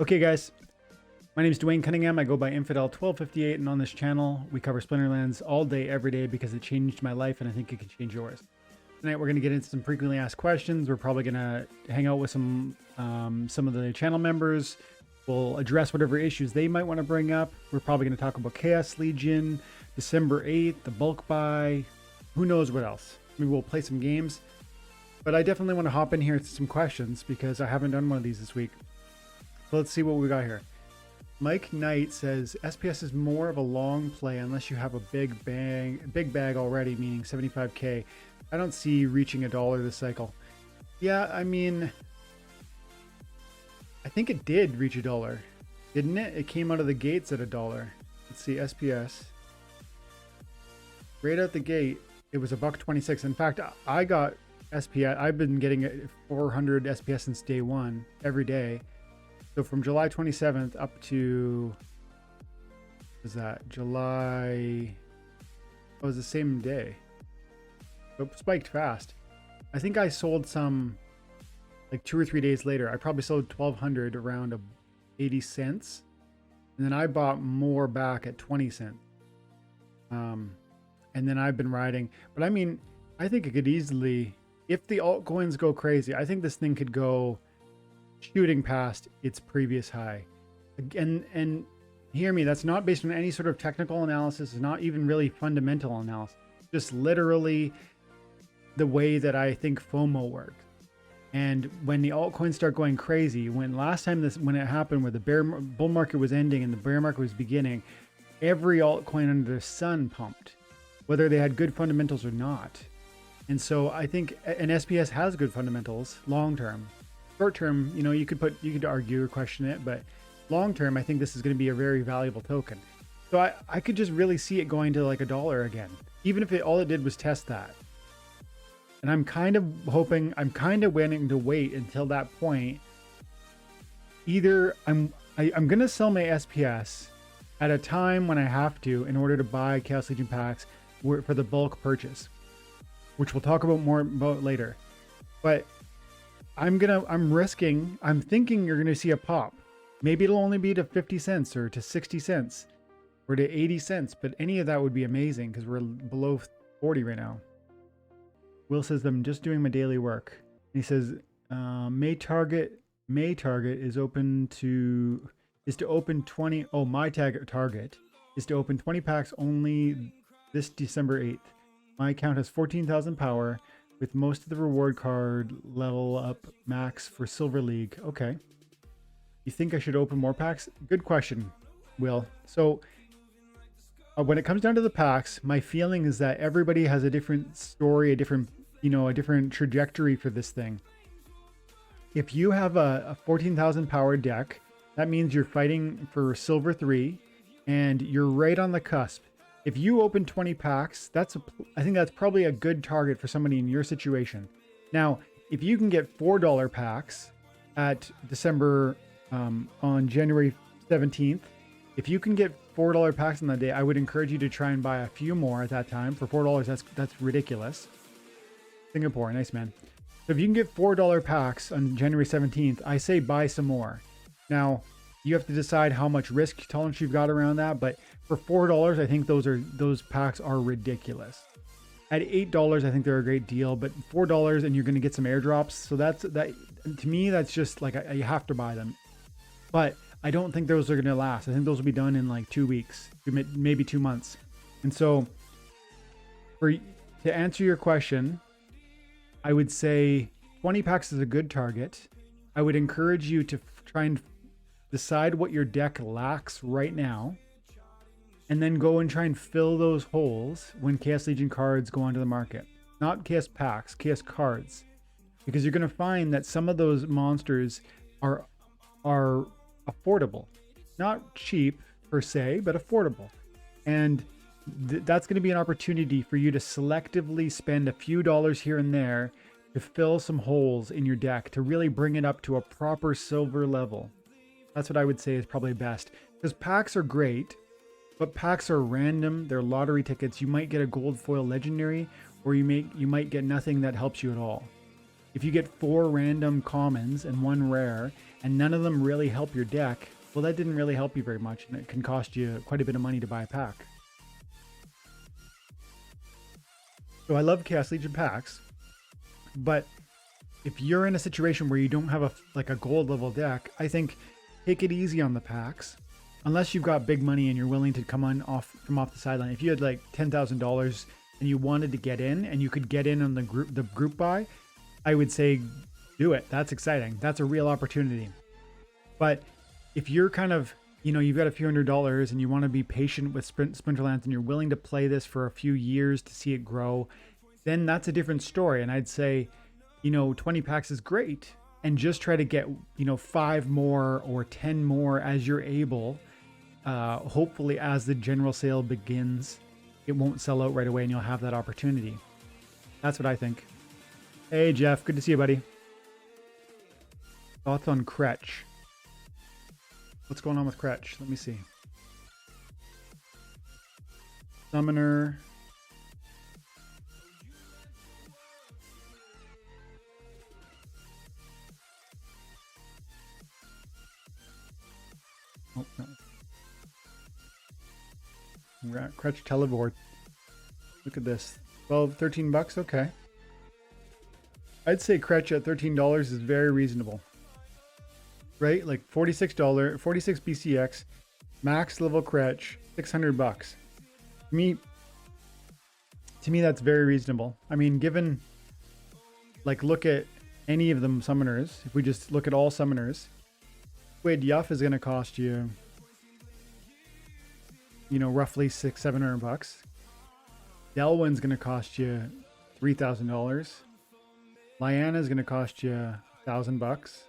Okay guys, my name is Dwayne Cunningham. I go by Infidel1258, and on this channel we cover Splinterlands all day, every day, because it changed my life and I think it could change yours. Tonight we're going to get into some frequently asked questions. We're probably going to hang out with some of the channel members. We'll address whatever issues they might want to bring up. We're probably going to talk about Chaos Legion, December 8th, the bulk buy, who knows what else. Maybe we'll play some games. But I definitely want to hop in here with some questions because I haven't done one of these this week. So let's see what we got here. Mike Knight says SPS is more of a long play unless you have a big bag already, meaning 75k. I don't see reaching $1 this cycle. Yeah, I mean, I think it did reach $1, didn't it? It came out of the gates at $1. Let's see, SPS. Right out the gate, it was $1.26. In fact, I got SPS. I've been getting 400 SPS since day one, every day. So from July 27th up to, what was that? July, it was the same day. It spiked fast. I think I sold some like 2 or 3 days later. I probably sold 1,200 around 80 cents. And then I bought more back at 20 cents. And then I've been riding. But I mean, I think it could easily, if the altcoins go crazy, I think this thing could go shooting past its previous high. And hear me, that's not based on any sort of technical analysis. It's not even really fundamental analysis. Just literally the way that I think FOMO works. And when the altcoins start going crazy, when last time when it happened, where the bull market was ending and the bear market was beginning, every altcoin under the sun pumped, whether they had good fundamentals or not. And so I think an SPS has good fundamentals long term. Short term, you know, you could argue or question it, but long term, I think this is going to be a very valuable token. So I could just really see it going to like $1 again, even if all it did was test that. And I'm kind of hoping, I'm kind of willing to wait until that point. Either I'm going to sell my SPS at a time when I have to in order to buy Chaos Legion packs for the bulk purchase, which we'll talk about more about later. But I'm thinking you're going to see a pop. Maybe it'll only be to 50 cents or to 60 cents or to 80 cents, but any of that would be amazing because we're below 40 right now. Will says, I'm just doing my daily work. And he says, May target is to open 20. Oh, my target is to open 20 packs only this December 8th. My account has 14,000 power with most of the reward card level up max for Silver League. Okay. You think I should open more packs? Good question, Will. So when it comes down to the packs, my feeling is that everybody has a different story, a different trajectory for this thing. If you have a 14,000 power deck, that means you're fighting for Silver 3 and you're right on the cusp. If you open 20 packs, I think that's probably a good target for somebody in your situation. Now, if you can get $4 packs at December, on January 17th, if you can get $4 packs on that day, I would encourage you to try and buy a few more at that time. For $4, that's ridiculous. Singapore, nice man. So if you can get $4 packs on January 17th, I say buy some more. Now, you have to decide how much risk tolerance you've got around that, but for $4, I think those packs are ridiculous. At $8, I think they're a great deal, but $4 and you're going to get some airdrops. So that to me, that's just like you have to buy them. But I don't think those are going to last. I think those will be done in like 2 weeks, maybe 2 months. And so to answer your question, I would say 20 packs is a good target. I would encourage you to try and decide what your deck lacks right now, and then go and try and fill those holes when Chaos Legion cards go onto the market. Not Chaos packs, Chaos cards. Because you're going to find that some of those monsters are affordable. Not cheap per se, but affordable. And that's going to be an opportunity for you to selectively spend a few dollars here and there to fill some holes in your deck, to really bring it up to a proper silver level. That's what I would say is probably best. Because packs are great, but packs are random. They're lottery tickets. You might get a gold foil legendary, or you might get nothing that helps you at all. If you get 4 random commons and 1 rare, and none of them really help your deck, well, that didn't really help you very much, and it can cost you quite a bit of money to buy a pack. So I love Chaos Legion packs, but if you're in a situation where you don't have a gold level deck, I think take it easy on the packs. Unless you've got big money and you're willing to come on from off the sideline. If you had like $10,000 and you wanted to get in and you could get in on the group buy, I would say do it. That's exciting. That's a real opportunity. But if you're kind of, you've got a few $100s and you want to be patient with Splinterlands and you're willing to play this for a few years to see it grow, then that's a different story. And I'd say, 20 packs is great. And just try to get, 5 more or 10 more as you're able. Hopefully as the general sale begins, it won't sell out right away and you'll have that opportunity. That's what I think. Hey, Jeff. Good to see you, buddy. Thoughts on Kretch? What's going on with Kretch? Let me see. Summoner. Oh, no. We're at Kretch Teleboard. Look at this. 13 bucks. Okay. I'd say Kretch at $13 is very reasonable. Right? Like $46, 46 BCX, max level Kretch, 600 bucks. To me, that's very reasonable. I mean, given, look at any of them summoners. If we just look at all summoners, Squid Yuff is going to cost you, roughly $600-700 bucks. Delwyn's going to cost you $3,000. Lyanna is going to cost you $1,000.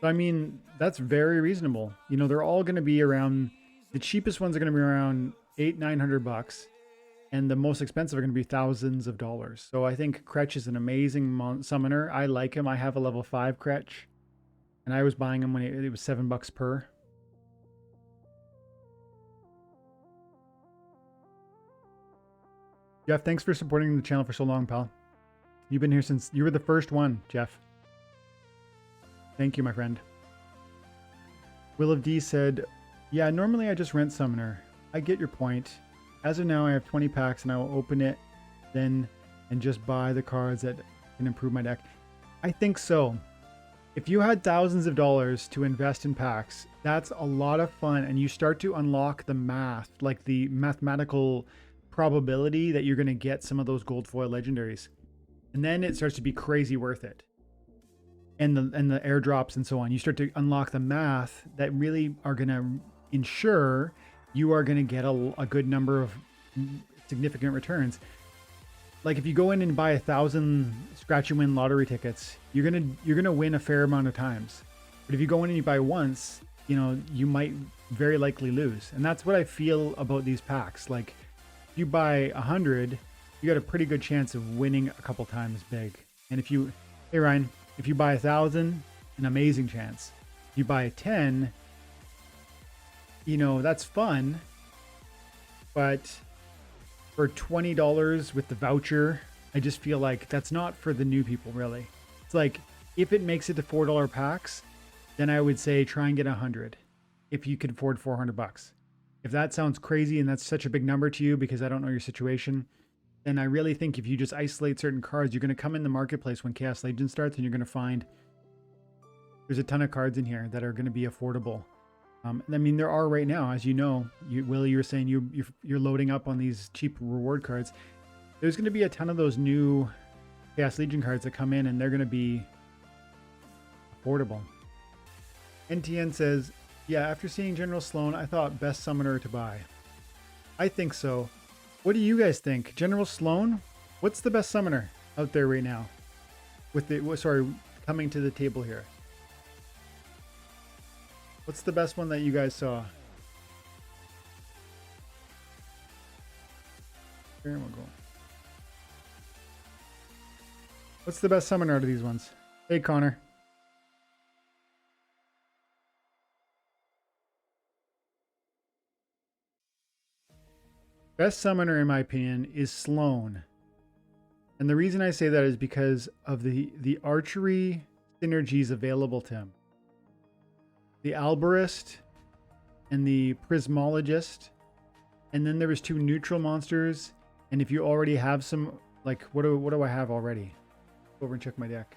So I mean, that's very reasonable. They're all going to be around. The cheapest ones are going to be around $800-900 bucks, and the most expensive are going to be thousands of dollars. So I think Kretch is an amazing summoner. I like him. I have a level 5 Kretch, and I was buying him when it was $7 per. Jeff, thanks for supporting the channel for so long, pal. You've been here since you were the first one, Jeff. Thank you, my friend. Will of D said, yeah, normally I just rent Summoner. I get your point. As of now, I have 20 packs and I will open it then and just buy the cards that can improve my deck. I think so. If you had thousands of dollars to invest in packs, that's a lot of fun, and you start to unlock the math, like the mathematical probability that you're going to get some of those gold foil legendaries. And then it starts to be crazy worth it. And the airdrops and so on. You start to unlock the math that really are going to ensure you are going to get a good number of significant returns. Like if you go in and buy 1,000 scratch and win lottery tickets, you're gonna win a fair amount of times. But if you go in and you buy once, you might very likely lose. And that's what I feel about these packs. Like if you buy 100, you got a pretty good chance of winning a couple times big. And hey Ryan, if you buy 1,000, an amazing chance. If you buy 10, that's fun. But for $20 with the voucher, I just feel like that's not for the new people, really. It's like, if it makes it to $4 packs, then I would say try and get 100 if you could afford 400 bucks. If that sounds crazy and that's such a big number to you because I don't know your situation, then I really think if you just isolate certain cards, you're going to come in the marketplace when Chaos Legion starts and you're going to find there's a ton of cards in here that are going to be affordable. I mean, there are right now, as you know, Willie, you were saying you're loading up on these cheap reward cards. There's going to be a ton of those new Chaos Legion cards that come in and they're going to be affordable. NTN says, yeah, after seeing General Sloan, I thought best summoner to buy. I think so. What do you guys think? General Sloan? What's the best summoner out there right now? Coming to the table here. What's the best one that you guys saw? Here we go. What's the best summoner out of these ones? Hey, Connor. Best summoner, in my opinion, is Sloan. And the reason I say that is because of the archery synergies available to him. the Alberist and the Prismologist. And then there was 2 neutral monsters. And if you already have some, like, what do I have already? Go over and check my deck.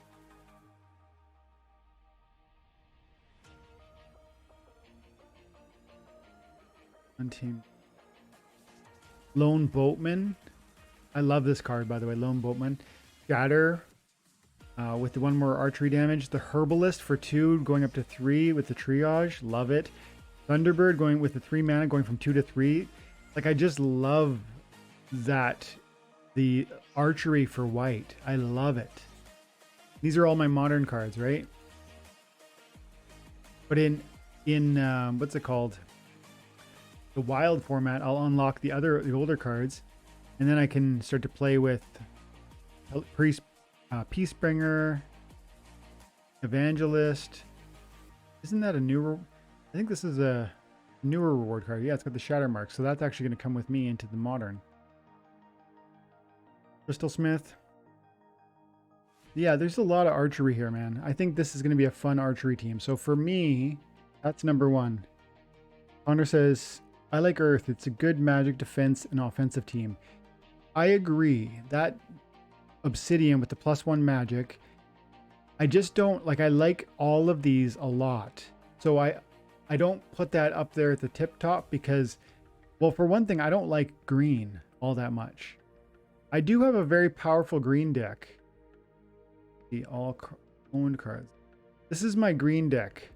Untamed. Lone Boatman. I love this card, by the way. Lone Boatman. Shatter. With the 1 more archery damage. The Herbalist for 2, going up to 3 with the triage. Love it. Thunderbird going with the 3 mana, going from 2 to 3. Like, I just love that. The archery for white. I love it. These are all my modern cards, right? But in what's it called? The wild format, I'll unlock the older cards, and then I can start to play with Peacebringer, Evangelist. Isn't that a newer? I think this is a newer reward card. Yeah, it's got the shatter mark, so that's actually going to come with me into the modern. Crystal Smith. Yeah, there's a lot of archery here, man. I think this is going to be a fun archery team. So for me, that's number 1. Connor says, I like Earth. It's a good magic defense and offensive team. I agree. That Obsidian with the +1 magic, I just don't like. I like all of these a lot. So I don't put that up there at the tip top because, well, for one thing, I don't like green all that much. I do have a very powerful green deck. The all owned cards. This is my green deck.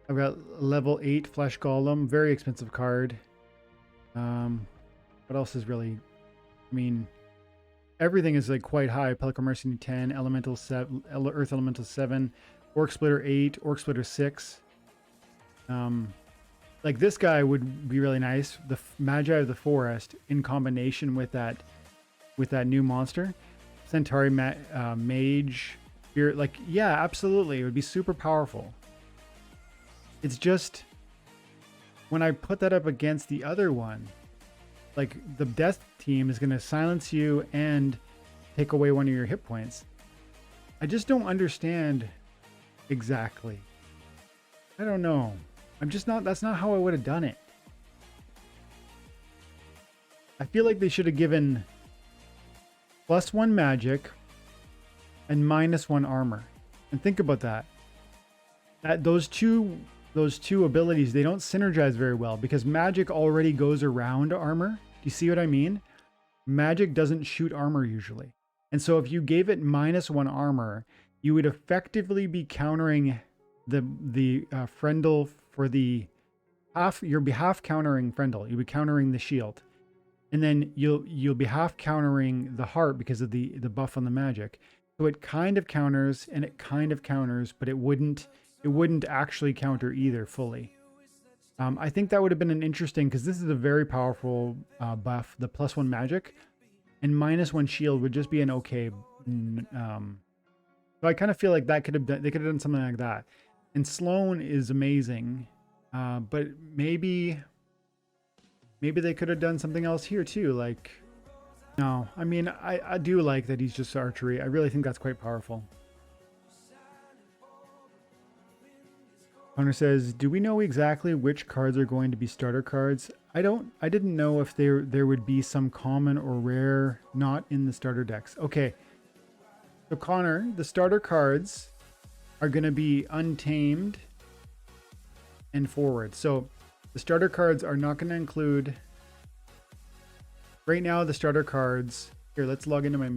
I've got level 8 Flesh Golem, very expensive card. What else is really, I mean, everything is like quite high. Pelican Mercenary 10, Elemental 7, Earth Elemental 7, Orc Splitter 8, Orc Splitter 6. Like this guy would be really nice. The Magi of the Forest in combination with that new monster. Centauri Mage, Spirit, like, yeah, absolutely. It would be super powerful. It's just when I put that up against the other one, like the death team is going to silence you and take away one of your hit points. I just don't understand exactly. I don't know. I'm just not, that's not how I would have done it. I feel like they should have given +1 magic and -1 armor. And think about that. Those two abilities, they don't synergize very well because magic already goes around armor. Do you see what I mean? Magic doesn't shoot armor usually. And so if you gave it -1 armor, you would effectively be countering the Friendle for the half. You'll be half countering Friendle. You'll be countering the shield. And then you'll be half countering the heart because of the buff on the magic. So it kind of counters and it kind of counters, but it wouldn't actually counter either fully. I think that would have been an interesting, because this is a very powerful buff, the +1 magic, and -1 shield would just be an okay. So I kind of feel like they could have done something like that. And Sloan is amazing, but maybe they could have done something else here too. Like, no, I mean, I do like that he's just archery. I really think that's quite powerful. Hunter says, do we know exactly which cards are going to be starter cards? I didn't know if there would be some common or rare not in the starter decks. Okay. So Connor, the starter cards are going to be Untamed and Forward. So the starter cards are not going to include, right now the starter cards, here, let's log into my,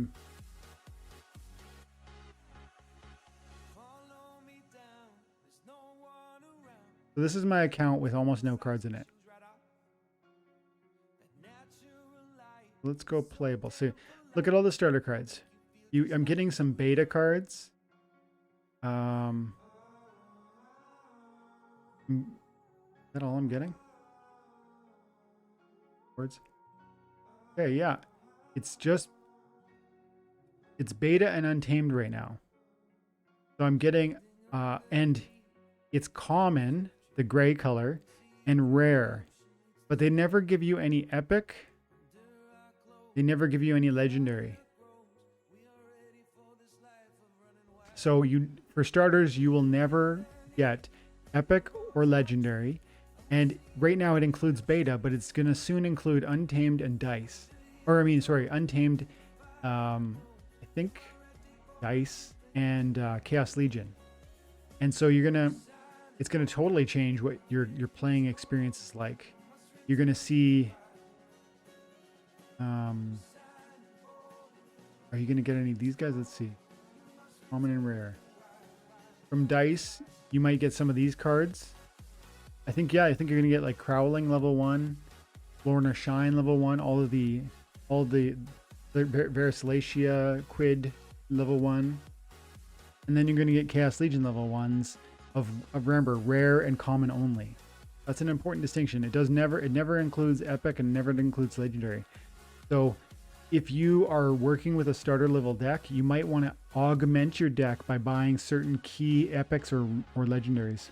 so this is my account with almost no cards in it. Let's go playable. So look at all the starter cards. I'm getting some beta cards. Is that all I'm getting? Words. Okay, yeah. It's beta and Untamed right now. So I'm getting, and it's common, the gray color, and rare. But they never give you any epic. They never give you any legendary. So for starters, you will never get epic or legendary. And right now it includes beta, but it's going to soon include untamed and dice. Or I mean, sorry, untamed, I think dice and Chaos Legion. And so it's going to totally change what your playing experience is like. You're going to see, are you going to get any of these guys? Let's see. Common and rare. From dice, you might get some of these cards. I think you're going to get like Crowling level 1, Lorna Shine level 1, all the Verislacia Quid level 1. And then you're going to get Chaos Legion level 1s of remember, rare and common only. That's an important distinction. It never includes epic and never includes legendary. So if you are working with a starter level deck, you might want to augment your deck by buying certain key epics or legendaries.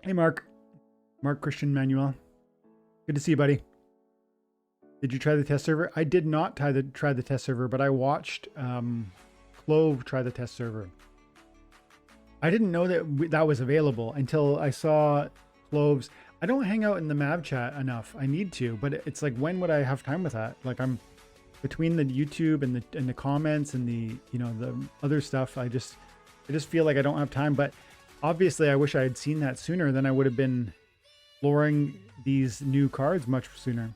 Hey, Mark Christian Manuel. Good to see you, buddy. Did you try the test server? I did not try the test server, but I watched Clove try the test server. I didn't know that was available until I saw Clove's. I don't hang out in the Mav chat enough. I need to, but it's like, when would I have time with that? Like, I'm between the YouTube and the comments and the other stuff. I just feel like I don't have time. But obviously, I wish I had seen that sooner. Then I would have been exploring these new cards much sooner.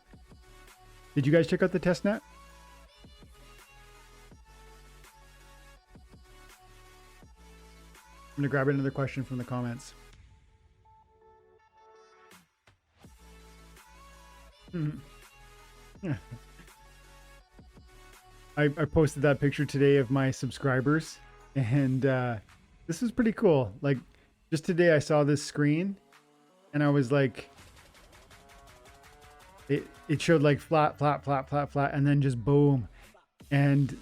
Did you guys check out the testnet? I'm gonna grab another question from the comments. Yeah. I posted that picture today of my subscribers, and this is pretty cool. Like, just today I saw this screen and I was like, it showed like flat, and then just boom. And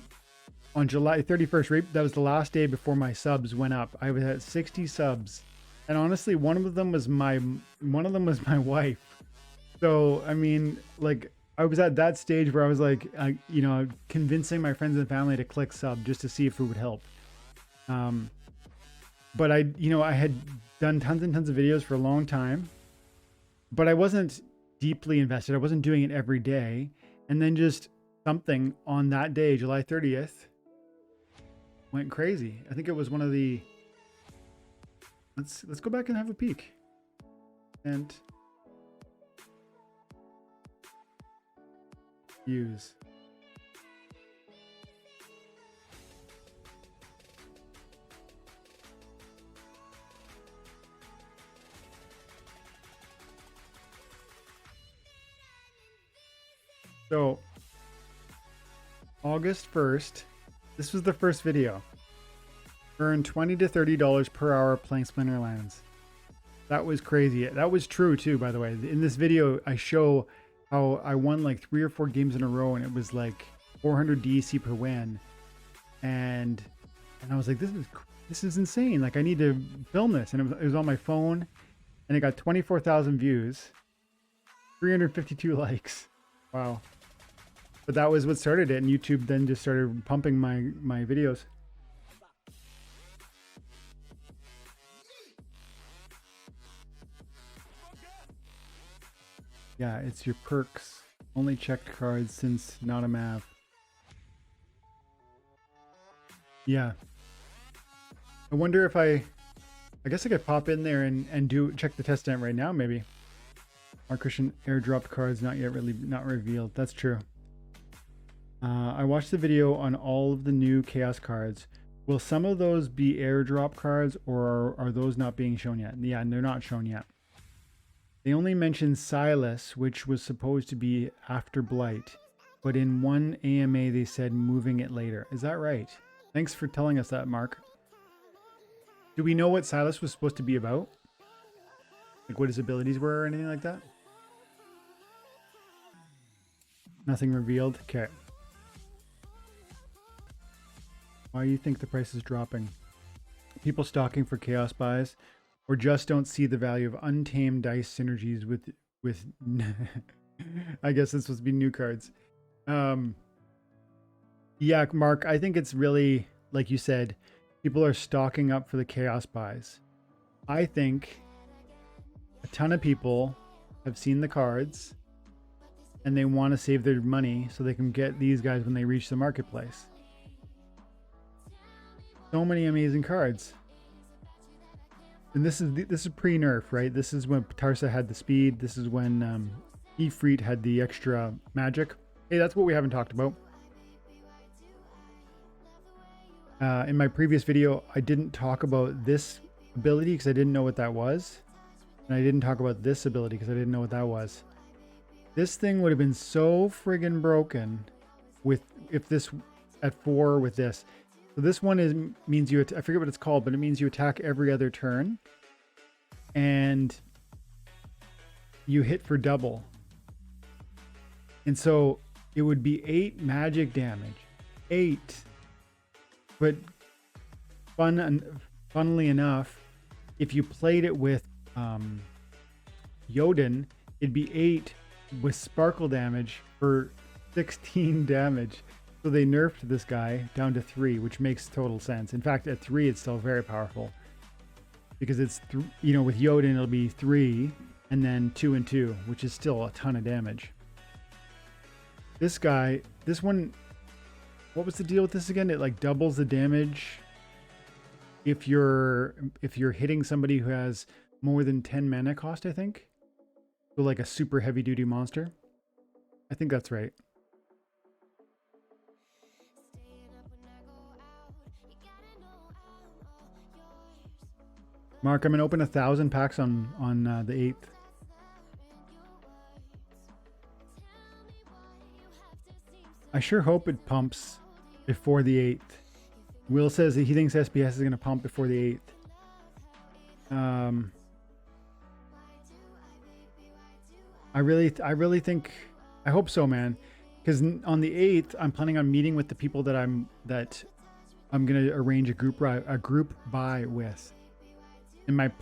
on July 31st, that was the last day before my subs went up. I was at 60 subs, and honestly, one of them was my wife. So I mean, like, I was at that stage where I was like, convincing my friends and family to click sub just to see if it would help. But I had done tons and tons of videos for a long time, but I wasn't deeply invested. I wasn't doing it every day. And then just something on that day, July 30th, went crazy. I think it was one of the, let's go back and have a peek. And views. So August 1st, this was the first video. Earned $20 to $30 per hour playing Splinterlands. That was crazy. That was true too, by the way. In this video, I show how I won like 3 or 4 games in a row, and it was like 400 DEC per win. And I was like, this is insane. Like, I need to film this. And it was on my phone, and it got 24,000 views, 352 likes. Wow. But that was what started it, and YouTube then just started pumping my videos. Yeah, it's your perks. Only checked cards since not a Mav. Yeah. I wonder if I guess I could pop in there and check the test tent right now, maybe. Our Christian airdropped cards not revealed. That's true. I watched the video on all of the new Chaos cards. Will some of those be airdrop cards, or are those not being shown yet? Yeah, and they're not shown yet. They only mentioned Silas, which was supposed to be after Blight, but in one AMA they said moving it later. Is that right? Thanks for telling us that, Mark. Do we know what Silas was supposed to be about? Like what his abilities were or anything like that? Nothing revealed? Okay. Why do you think the price is dropping? People stocking for chaos buys, or just don't see the value of untamed dice synergies with I guess it's supposed to be new cards. Yeah, Mark, I think it's really, like you said, people are stocking up for the chaos buys. I think a ton of people have seen the cards and they want to save their money so they can get these guys when they reach the marketplace. So many amazing cards. And this is pre-nerf, right? This is when Tarsa had the speed. This is when Ifrit had the extra magic. Hey, that's what we haven't talked about. In my previous video, I didn't talk about this ability because I didn't know what that was. And I didn't talk about this ability because I didn't know what that was. This thing would have been so friggin' broken with if this at 4 with this. So this one means you, I forget what it's called, but it means you attack every other turn. And you hit for double. And so it would be 8 magic damage. 8. But funnily enough, if you played it with Jotun, it'd be 8 with sparkle damage for 16 damage. So they nerfed this guy down to 3, which makes total sense. In fact, at 3, it's still very powerful because it's, you know, with Jotun, it'll be 3 and then 2 and 2, which is still a ton of damage. This guy, this one, what was the deal with this again? It like doubles the damage if you're hitting somebody who has more than 10 mana cost, I think. So like a super heavy duty monster. I think that's right. Mark, I'm gonna open 1,000 packs on the 8th. I sure hope it pumps before the 8th. Will says that he thinks SPS is gonna pump before the 8th. I really think, I hope so, man. Because on the 8th, I'm planning on meeting with the people that I'm gonna arrange a group buy with. And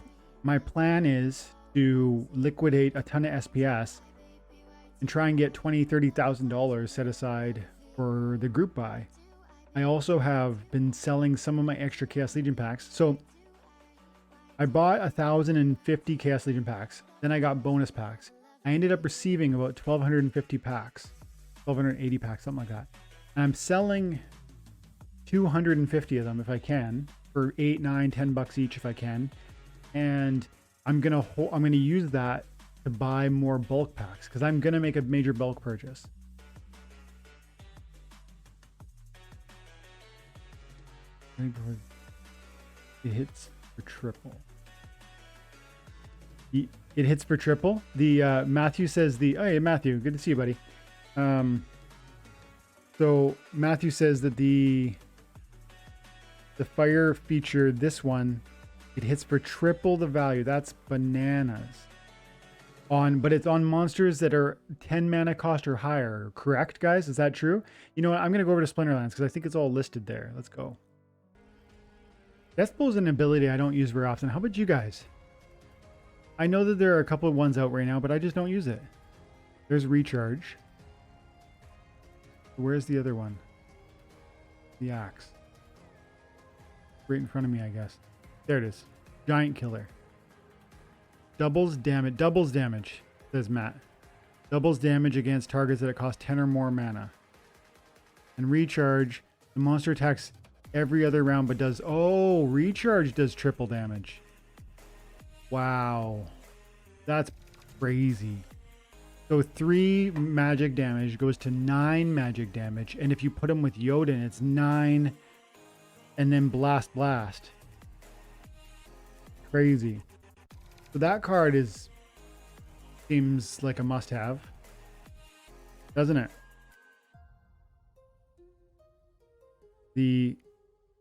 my plan is to liquidate a ton of SPS and try and get $20,000-$30,000 set aside for the group buy. I also have been selling some of my extra Chaos Legion packs. So I bought 1,050 Chaos Legion packs. Then I got bonus packs. I ended up receiving about 1,250 packs, 1,280 packs, something like that. And I'm selling 250 of them if I can for $8, $9, $10 each if I can. And I'm gonna use that to buy more bulk packs because I'm gonna make a major bulk purchase. It hits for triple. It hits for triple. The Matthew says oh hey Matthew, good to see you, buddy. So Matthew says that the fire feature, this one, it hits for triple the value. That's bananas. But it's on monsters that are 10 mana cost or higher. Correct, guys? Is that true? You know what? I'm gonna go over to Splinterlands because I think it's all listed there. Let's go. Deathbow's an ability I don't use very often. How about you guys? I know that there are a couple of ones out right now, but I just don't use it. There's Recharge. Where's the other one? The Axe. Right in front of me, I guess. There it is. Giant Killer. Doubles damage, says Matt. Doubles damage against targets that cost 10 or more mana. And Recharge, the monster attacks every other round, but Recharge does triple damage. Wow. That's crazy. So 3 magic damage goes to 9 magic damage. And if you put them with Jotun, it's 9 and then blast. Crazy. So that card seems like a must-have, doesn't it?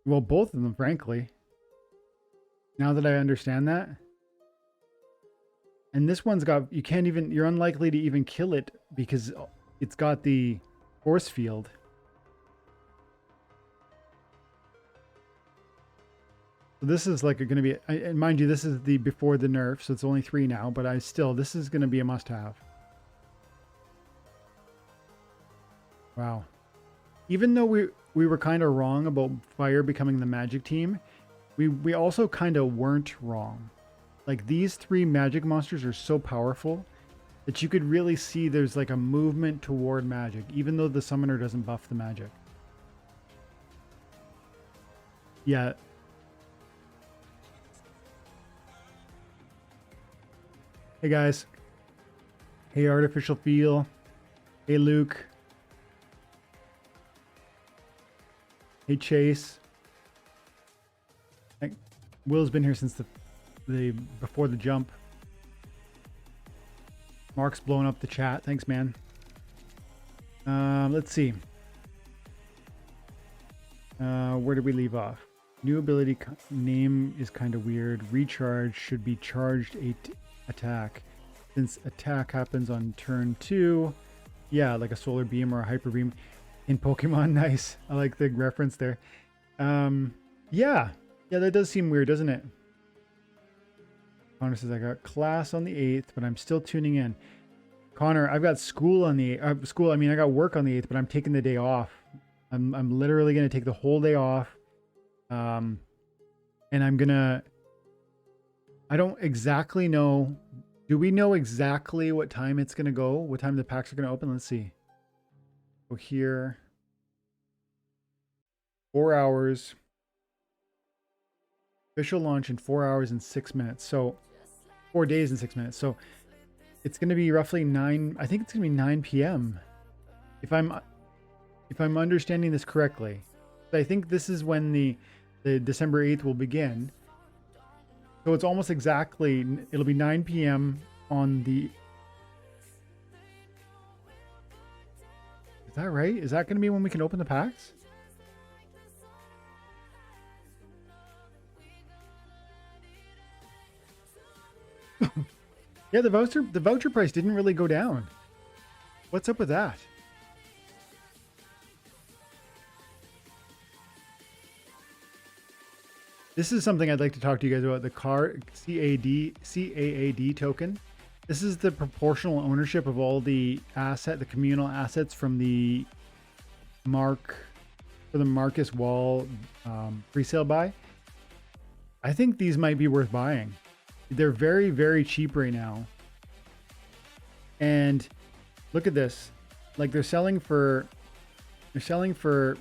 Well, both of them, frankly. Now that I understand that. And this one's got, you're unlikely to even kill it because it's got the force field. So this is like going to be, and mind you, this is the before the nerf, so it's only 3 now, but this is going to be a must-have. Wow. even though we were kind of wrong about fire becoming the magic team, we also kind of weren't wrong. Like these three magic monsters are so powerful that you could really see there's like a movement toward magic, even though the summoner doesn't buff the magic. Yeah. Hey guys. Hey Artificial Feel. Hey Luke. Hey Chase. Will's been here since the before the jump. Mark's blowing up the chat. Thanks, man. Let's see. Where did we leave off? New ability name is kind of weird. Recharge should be charged attack. Since attack happens on turn 2. Yeah, like a solar beam or a hyper beam in Pokemon. Nice. I like the reference there. Yeah, that does seem weird, doesn't it? Connor says, I got class on the 8th, but I'm still tuning in. Connor, I've got school on the I got work on the 8th, but I'm taking the day off. I'm literally going to take the whole day off. And I don't exactly know. Do we know exactly what time it's going to go? What time the packs are going to open? Let's see. Go here. 4 hours. Official launch in 4 hours and 6 minutes. So 4 days and 6 minutes. So it's going to be roughly 9. I think it's going to be 9 p.m. If I'm understanding this correctly. I think this is when the December 8th will begin. So it's almost exactly, it'll be 9 p.m. on the... Is that right? Is that going to be when we can open the packs? Yeah, the voucher price didn't really go down. What's up with that? This is something I'd like to talk to you guys about, the CAAD token. This is the proportional ownership of all the communal assets from the Marcus Wall pre-sale buy. I think these might be worth buying. They're very, very cheap right now. And look at this. Like they're selling for, $5,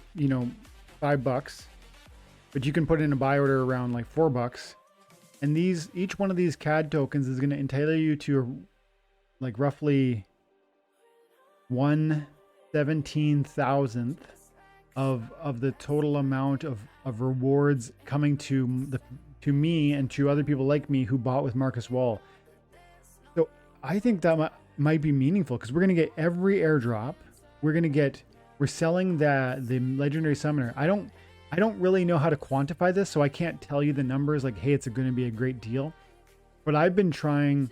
but you can put in a buy order around like $4. And each one of these CAD tokens is going to entitle you to like roughly 1/17,000th of the total amount of rewards coming to me and to other people like me who bought with Marcus Wall. So I think that might be meaningful because we're going to get every airdrop. We're selling the legendary summoner. I don't really know how to quantify this, so I can't tell you the numbers like, hey, it's going to be a great deal. But I've been trying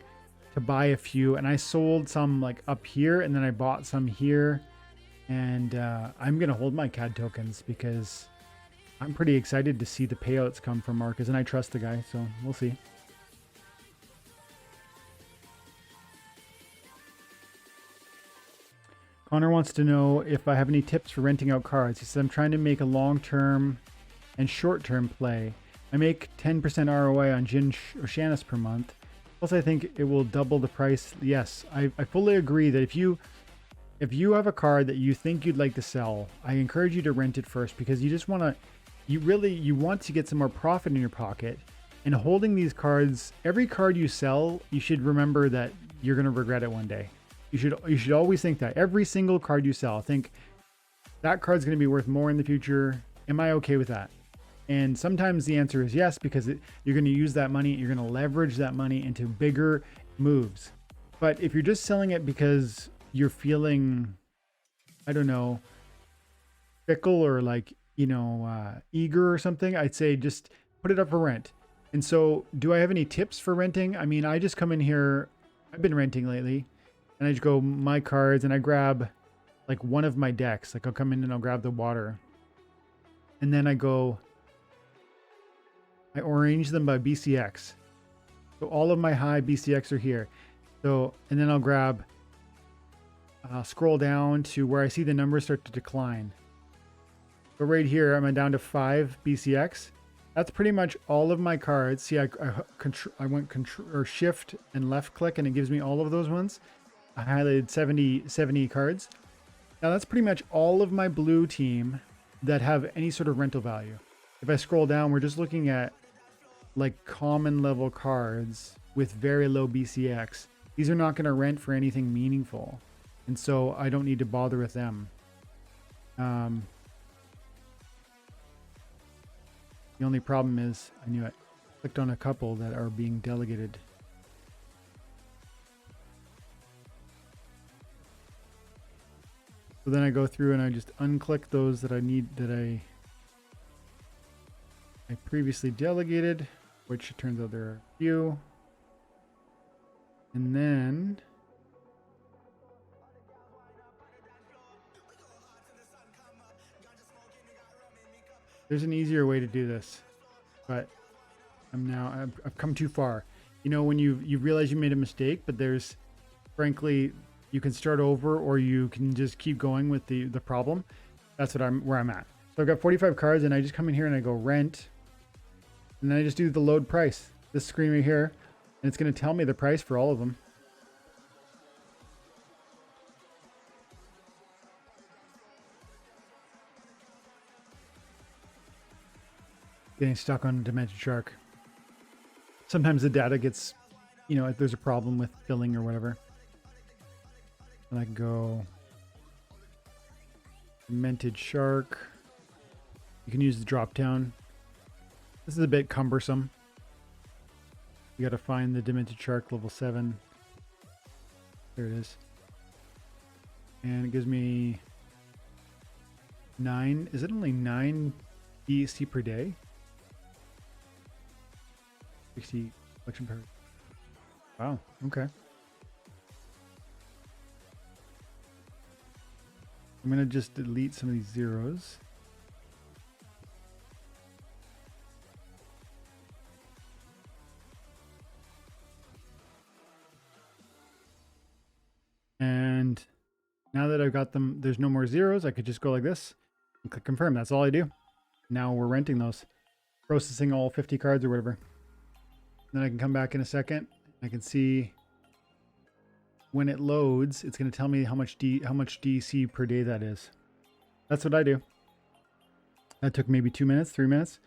to buy a few, and I sold some like up here, and then I bought some here. And I'm going to hold my CAD tokens because I'm pretty excited to see the payouts come from Marcus, and I trust the guy, so we'll see. Connor wants to know if I have any tips for renting out cards. He says, I'm trying to make a long-term and short-term play. I make 10% ROI on Jin or Shannis per month. Plus, I think it will double the price. Yes, I fully agree that if you have a card that you think you'd like to sell, I encourage you to rent it first because you just want to, you want to get some more profit in your pocket. And holding these cards, every card you sell, you should remember that you're going to regret it one day. You should always think that every single card you sell, think that card's going to be worth more in the future. Am I okay with that? And sometimes the answer is yes, because you're going to use that money. You're going to leverage that money into bigger moves. But if you're just selling it because you're feeling, I don't know, fickle or like, eager or something, I'd say just put it up for rent. And so do I have any tips for renting? I mean, I just come in here. I've been renting lately. And I just go my cards and I grab like one of my decks. Like I'll come in and I'll grab the water. And then I arrange them by BCX. So all of my high BCX are here. So, and then I'll scroll down to where I see the numbers start to decline. So right here, I'm down to 5 BCX. That's pretty much all of my cards. See, I went control or shift and left click, and it gives me all of those ones. I highlighted 70 cards. Now that's pretty much all of my blue team that have any sort of rental value. If I scroll down, we're just looking at like common level cards with very low BCX. These are not going to rent for anything meaningful, and so I don't need to bother with them. The only problem is, I knew it, clicked on a couple that are being delegated. So then I go through and I just unclick those that I need, that I previously delegated, which it turns out there are a few. And then there's an easier way to do this, but I've come too far. You know, when you realize you made a mistake, but there's, frankly, you can start over or you can just keep going with the problem. That's where I'm at. So I've got 45 cards, and I just come in here and I go rent, and then I just do the load price. This screen right here, and it's going to tell me the price for all of them. Getting stuck on Demented Shark. Sometimes the data gets, you know, if there's a problem with filling or whatever. And I go Demented Shark. You can use the drop down. This is a bit cumbersome. You got to find the Demented Shark level 7. There it is. And it gives me 9. Is it only 9 BC per day? 60 collection per. Wow. Okay. I'm going to just delete some of these zeros. And now that I've got them, there's no more zeros. I could just go like this and click confirm. That's all I do. Now we're renting those, processing all 50 cards or whatever. Then I can come back in a second. I can see when it loads, it's going to tell me how much DC per day that is. That's what I do. That took maybe 2 minutes, 3 minutes.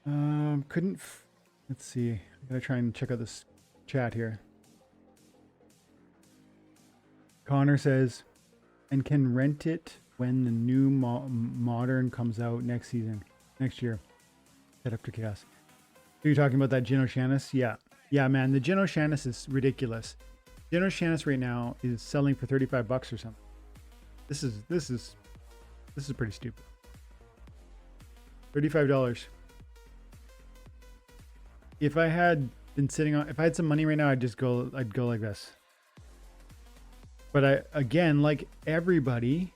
Let's see. I gotta try and check out this chat here. Connor says, and can rent it when the new modern comes out next year. Head up to chaos. Are you talking about that Gin O'Shanis? Yeah. Yeah, man, the Gin O'Shanis is ridiculous. Gin O'Shanis right now is selling for $35 or something. This is pretty stupid. $35. If I had been sitting on, if I had some money right now, I'd go like this. But again, like everybody,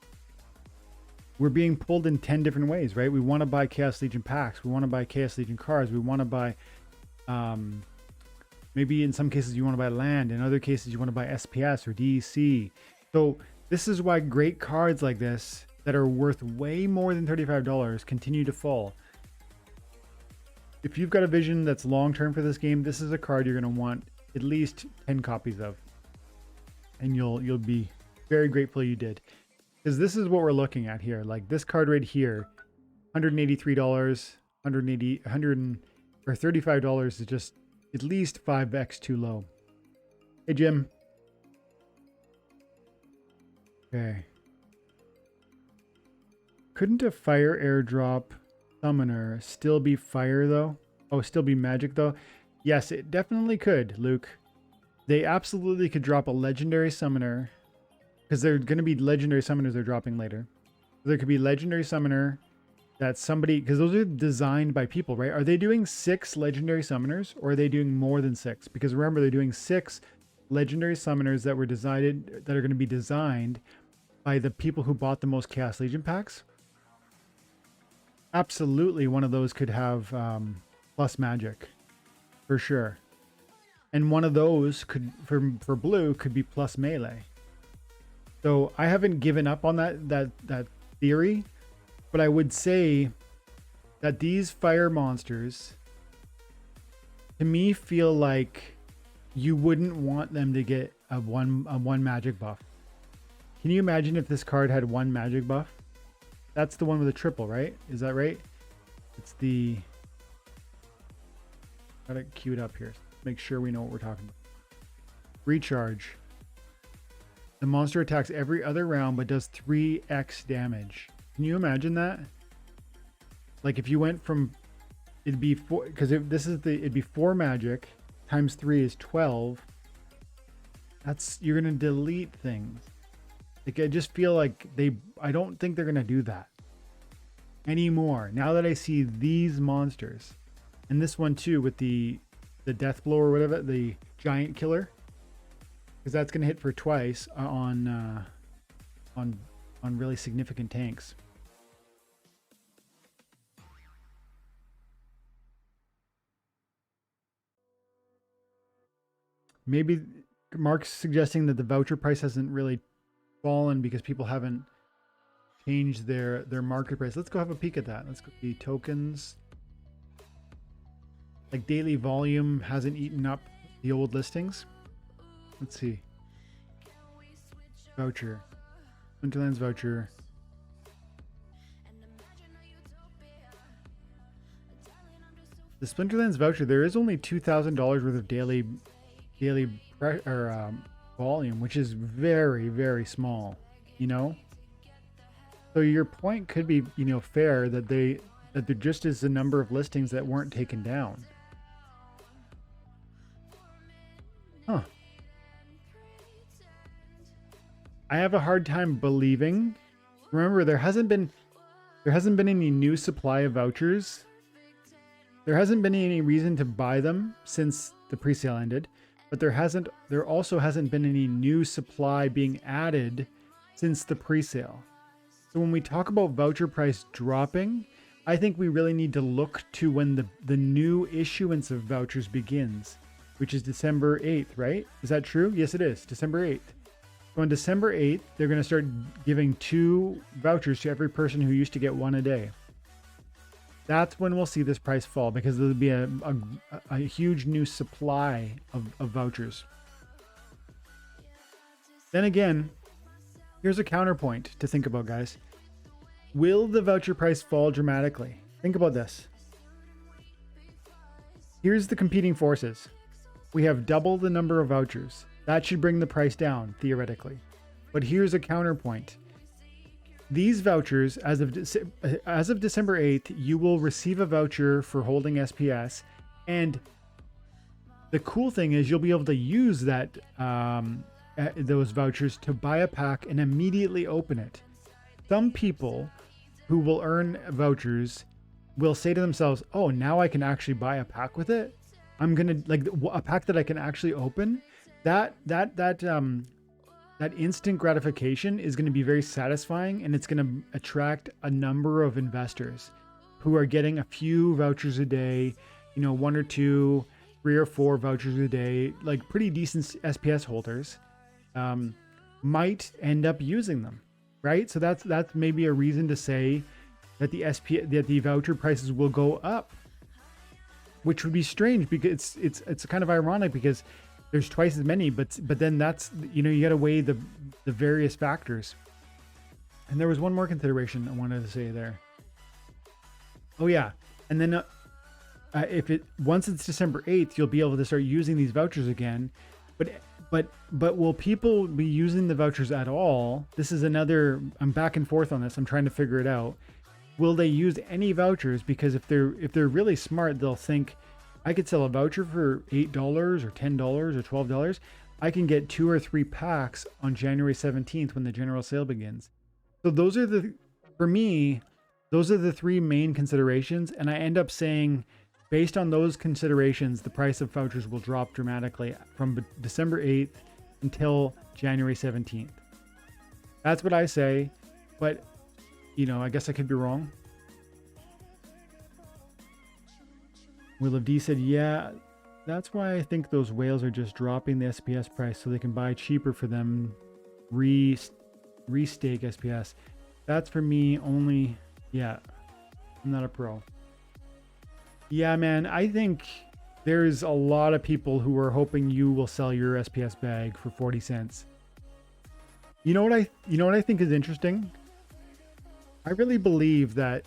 we're being pulled in 10 different ways, right? We want to buy Chaos Legion packs. We want to buy Chaos Legion cards. We want to buy, maybe in some cases you want to buy land. In other cases you want to buy SPS or DEC. So this is why great cards like this that are worth way more than $35 continue to fall. If you've got a vision that's long-term for this game, this is a card you're going to want at least 10 copies of. And you'll be very grateful you did. Because this is what we're looking at here. Like this card right here, $183, or $35 is just at least 5x too low. Hey, Jim. Okay. Couldn't a fire airdrop summoner still be fire though? Oh, still be magic though? Yes, it definitely could, Luke. They absolutely could drop a legendary summoner, because they're going to be legendary summoners they're dropping later. There could be legendary summoner that somebody, because those are designed by people, right? Are they doing 6 legendary summoners, or are they doing more than 6? Because remember, they're doing 6 legendary summoners that were decided, that are going to be designed by the people who bought the most Chaos Legion packs. Absolutely, one of those could have plus magic, for sure. And one of those could, for blue, could be plus melee. So I haven't given up on that theory, but I would say that these fire monsters, to me, feel like you wouldn't want them to get a one magic buff. Can you imagine if this card had one magic buff? That's the one with a triple, right? Is that right? It's the... Got it queued up here. Make sure we know what we're talking about. Recharge. The monster attacks every other round but does 3x damage. Can you imagine that? Like if you went from... It'd be 4... Because it'd be 4 magic times 3 is 12. That's... You're going to delete things. Like I just feel like I don't think they're going to do that anymore. Now that I see these monsters, and this one too with the death blow or whatever, the giant killer, because that's going to hit for twice on really significant tanks. Maybe Mark's suggesting that the voucher price hasn't really fallen because people haven't changed their market price. Let's go have a peek at that. Let's go see tokens. Like daily volume hasn't eaten up the old listings. Let's see. Voucher. Splinterlands voucher. The Splinterlands voucher, there is only $2,000 worth of daily volume, which is very, very small, you know? So your point could be, you know, fair that there just is a number of listings that weren't taken down. Huh. I have a hard time believing. Remember, there hasn't been any new supply of vouchers. There hasn't been any reason to buy them since the pre-sale ended, but there also hasn't been any new supply being added since the pre-sale. So when we talk about voucher price dropping, I think we really need to look to when the new issuance of vouchers begins, which is December 8th, right? Is that true? Yes, it is. December 8th. So on December 8th, they're going to start giving 2 vouchers to every person who used to get 1 a day. That's when we'll see this price fall, because there'll be a huge new supply of vouchers. Then again, here's a counterpoint to think about, guys. Will the voucher price fall dramatically? Think about this. Here's the competing forces. We have double the number of vouchers. That should bring the price down, theoretically. But here's a counterpoint. These vouchers, as of December 8th, you will receive a voucher for holding SPS. And the cool thing is you'll be able to use that those vouchers to buy a pack and immediately open it. Some people who will earn vouchers will say to themselves, oh, now I can actually buy a pack with it. I'm going to, like, a pack that I can actually open. That instant gratification is going to be very satisfying, and it's going to attract a number of investors who are getting a few vouchers a day, you know, 1 or 2, 3 or 4 vouchers a day, like pretty decent SPS holders, might end up using them, right? So that's maybe a reason to say that the voucher prices will go up, which would be strange because it's kind of ironic because there's twice as many, but then that's, you know, you got to weigh the various factors. And there was one more consideration I wanted to say there. Oh yeah, and then once it's December 8th, you'll be able to start using these vouchers again. But will people be using the vouchers at all? This is another. I'm back and forth on this. I'm trying to figure it out. Will they use any vouchers? Because if they're really smart, they'll think, I could sell a voucher for $8 or $10 or $12. I can get 2 or 3 packs on January 17th when the general sale begins. So for me, those are the 3 main considerations. And I end up saying, based on those considerations, the price of vouchers will drop dramatically from December 8th until January 17th. That's what I say. But, you know, I guess I could be wrong. Will of D said, yeah, that's why I think those whales are just dropping the SPS price so they can buy cheaper for them, restake SPS. That's for me only. Yeah, I'm not a pro. Yeah, man, I think there's a lot of people who are hoping you will sell your SPS bag for 40 cents. You know what I think is interesting? I really believe that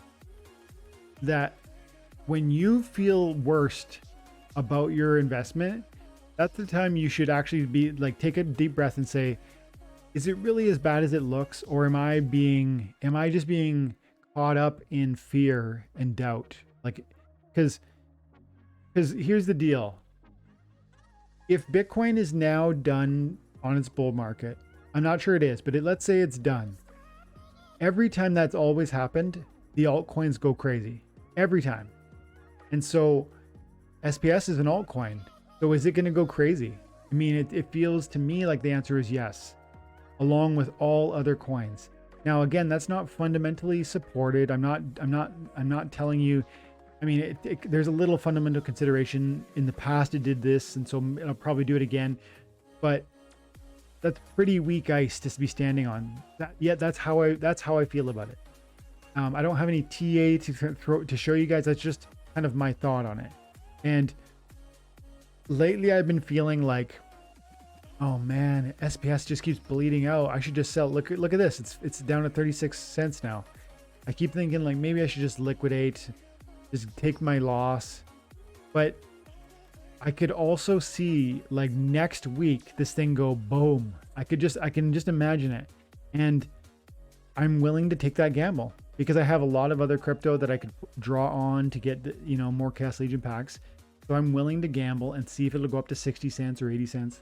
when you feel worst about your investment, that's the time you should actually be like, take a deep breath and say, is it really as bad as it looks? Or am I just being caught up in fear and doubt? Like, because here's the deal. If Bitcoin is now done on its bull market, I'm not sure it is, but let's say it's done. Every time that's always happened, the altcoins go crazy. Every time. And so SPS is an altcoin. So is it going to go crazy? I mean, it feels to me like the answer is yes, along with all other coins. Now, again, that's not fundamentally supported. I'm not telling you. I mean, there's a little fundamental consideration. In the past, it did this, and so it'll probably do it again. But that's pretty weak ice to be standing on. That's how I feel about it. I don't have any TA to show you guys. That's just kind of my thought on it. And lately, I've been feeling like, oh man, SPS just keeps bleeding out. I should just sell. Look at this. It's down to 36 cents now. I keep thinking like maybe I should just liquidate, just take my loss. But I could also see like next week this thing go boom. I can just imagine it. And I'm willing to take that gamble because I have a lot of other crypto that I could draw on to get, more Chaos Legion packs. So I'm willing to gamble and see if it'll go up to 60 cents or 80 cents.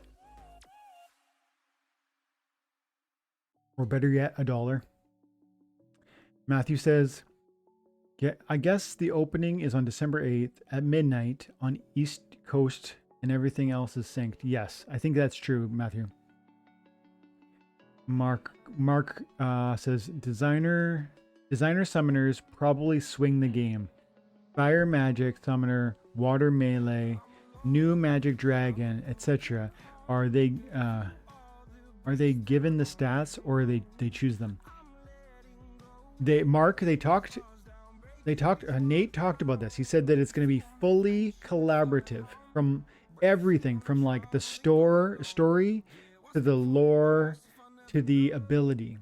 Or better yet, $1. Matthew says, I guess the opening is on December 8th at midnight on East Coast and everything else is synced. Yes, I think that's true, Matthew. Mark says, designer summoners probably swing the game. Fire magic summoner, water melee, new magic dragon, etc. Are they given the stats or they choose them? Nate talked about this. He said that it's going to be fully collaborative from everything from like the story to the lore to the ability.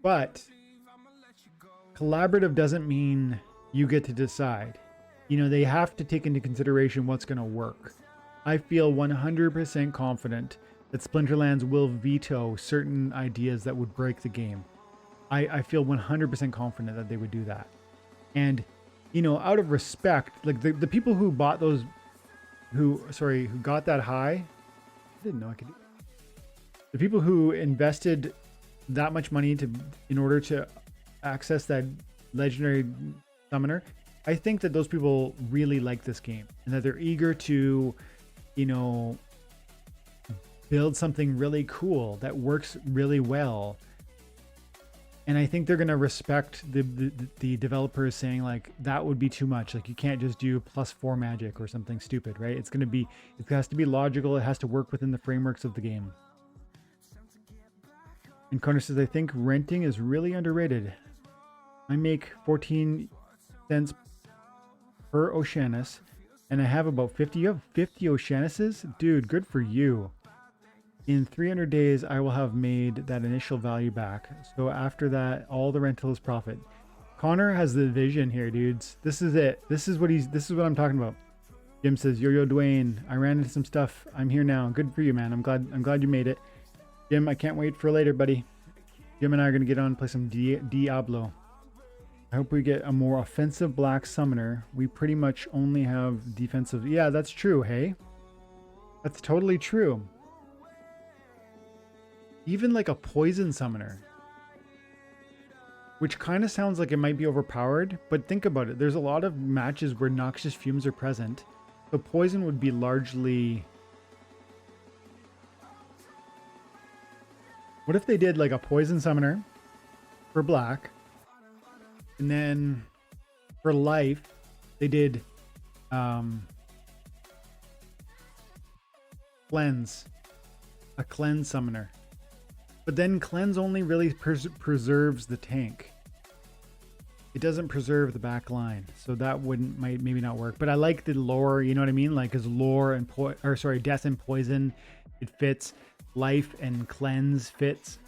But collaborative doesn't mean you get to decide. They have to take into consideration what's going to work. I feel 100% confident that Splinterlands will veto certain ideas that would break the game. I feel 100% confident that they would do that. And, out of respect, like the people who bought those, who got that high, I didn't know I could do that. The people who invested that much money in order to access that legendary summoner, I think that those people really like this game and that they're eager to, build something really cool that works really well. And I think they're going to respect the developers saying like, that would be too much. Like you can't just do +4 magic or something stupid, right? It has to be logical. It has to work within the frameworks of the game. And Connor says, I think renting is really underrated. I make 14 cents per Oceanus and I have about 50. You have 50 Oceanuses? Dude, good for you. In 300 days, I will have made that initial value back. So after that, all the rental is profit. Connor has the vision here, dudes. This is it. This is what I'm talking about. Jim says, Yo, Dwayne, I ran into some stuff. I'm here now. Good for you, man. I'm glad you made it. Jim, I can't wait for later, buddy. Jim and I are going to get on and play some Diablo. I hope we get a more offensive black summoner. We pretty much only have defensive. Yeah, that's true, hey? That's totally true. Even like a poison summoner, which kind of sounds like it might be overpowered, but think about it. There's a lot of matches where noxious fumes are present. So poison would be largely... What if they did like a poison summoner for black, and then for life, they did cleanse, a cleanse summoner. But then cleanse only really preserves the tank. it doesn't preserve the back line, so that might maybe not work. But I like the lore, you know what I mean? Like, because lore and death and poison, it fits. Life and cleanse fits.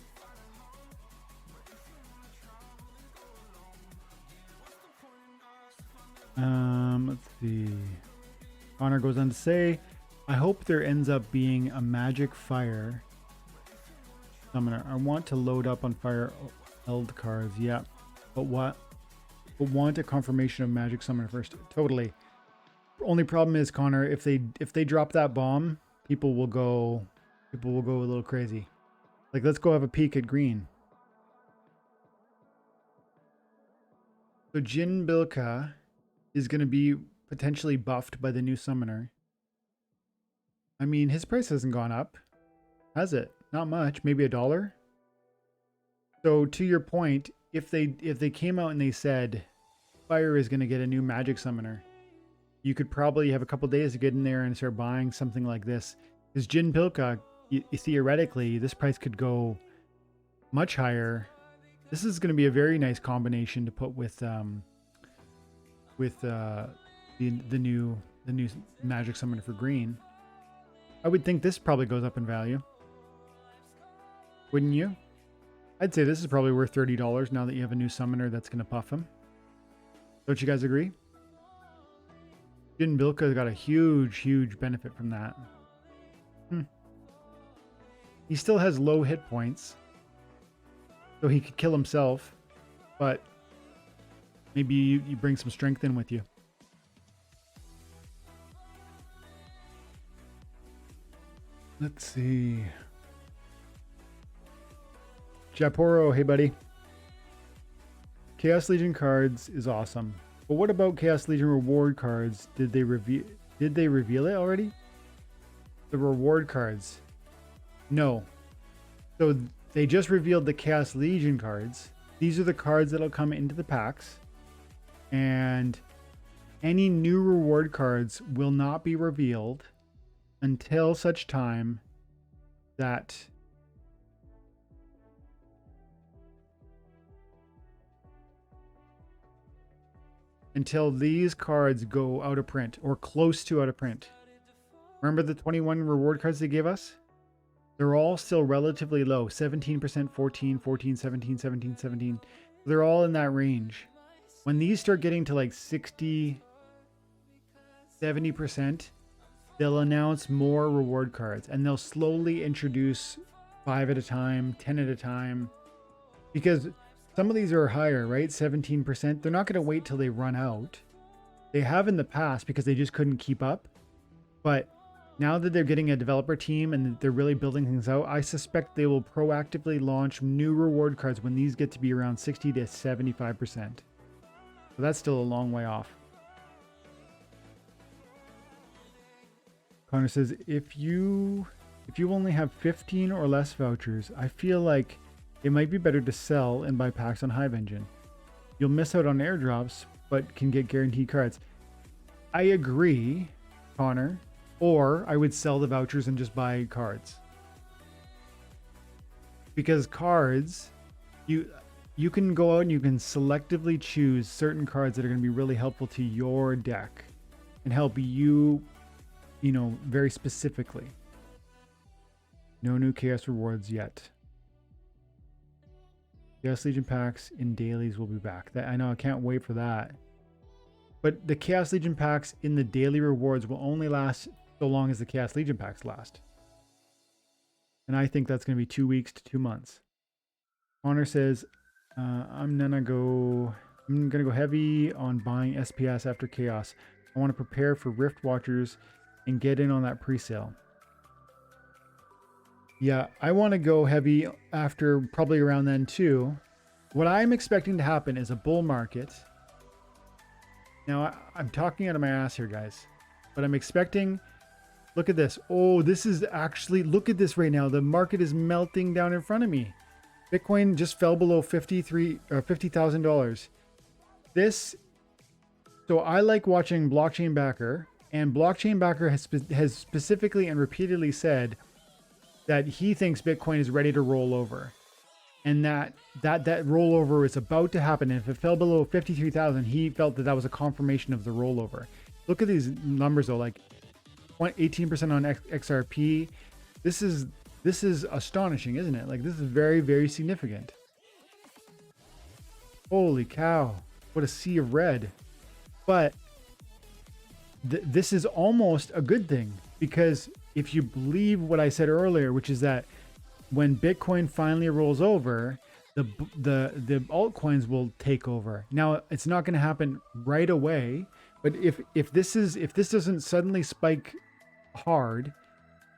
Let's see. Connor goes on to say, I hope there ends up being a magic fire summoner. I want to load up on fire held cards. Yeah, but what? But want a confirmation of magic summoner first. Totally. Only problem is, Connor, if they drop that bomb, people will go a little crazy. Like, let's go have a peek at green. So Jin Bilka is going to be potentially buffed by the new summoner. I mean, his price hasn't gone up, has it? Not much, maybe $1. So to your point, if they came out and they said Fire is going to get a new magic summoner, you could probably have a couple days to get in there and start buying something like this. Because Jin Bilka, theoretically, this price could go much higher. This is going to be a very nice combination to put with the new magic summoner for green. I would think this probably goes up in value. Wouldn't you? I'd say this is probably worth $30 now that you have a new summoner that's going to buff him. Don't you guys agree? Jin Bilka got a huge benefit from that. He still has low hit points, so he could kill himself, but maybe you bring some strength in with you. Let's see. Japoro, hey buddy. Chaos Legion cards is awesome, but what about Chaos Legion reward cards? Did they reveal it already? The reward cards. No. So they just revealed the Chaos Legion cards. These are the cards that'll come into the packs. And any new reward cards will not be revealed until such time that these cards go out of print or close to out of print. Remember the 21 reward cards they gave us? They're all still relatively low. 17%, 14, 14, 17, 17, 17. They're all in that range. When these start getting to like 60, 70%, they'll announce more reward cards and they'll slowly introduce 5 at a time, 10 at a time. Because some of these are higher, right? 17%. They're not going to wait till they run out. They have in the past because they just couldn't keep up. But now that they're getting a developer team and they're really building things out, I suspect they will proactively launch new reward cards when these get to be around 60 to 75%. So that's still a long way off. Connor says, if you only have 15 or less vouchers, I feel like it might be better to sell and buy packs on Hive Engine. You'll miss out on airdrops, but can get guaranteed cards. I agree, Connor. Or I would sell the vouchers and just buy cards. Because cards, you can go out and you can selectively choose certain cards that are going to be really helpful to your deck and help you, very specifically. No new Chaos rewards yet. Chaos Legion packs in dailies will be back. I know, I can't wait for that. But the Chaos Legion packs in the daily rewards will only last so long as the Chaos Legion packs last. And I think that's going to be 2 weeks to 2 months. Connor says, I'm gonna go heavy on buying SPS after Chaos. I want to prepare for Rift Watchers and get in on that pre-sale. Yeah, I want to go heavy after probably around then too. What I'm expecting to happen is a bull market. Now, I'm talking out of my ass here, guys, but I'm expecting. Look at this. Oh, this is actually, look at this right now. The market is melting down in front of me. Bitcoin just fell below $50,000. So I like watching Blockchain Backer, and Blockchain Backer has specifically and repeatedly said that he thinks Bitcoin is ready to roll over. and that rollover is about to happen. And if it fell below 53,000, he felt that that was a confirmation of the rollover. Look at these numbers though, like 18% on XRP. This is astonishing, isn't it? Like, this is very, very significant. Holy cow, what a sea of red. But this is almost a good thing, because if you believe what I said earlier, which is that when Bitcoin finally rolls over, the altcoins will take over. Now, it's not going to happen right away, but if this doesn't suddenly spike hard,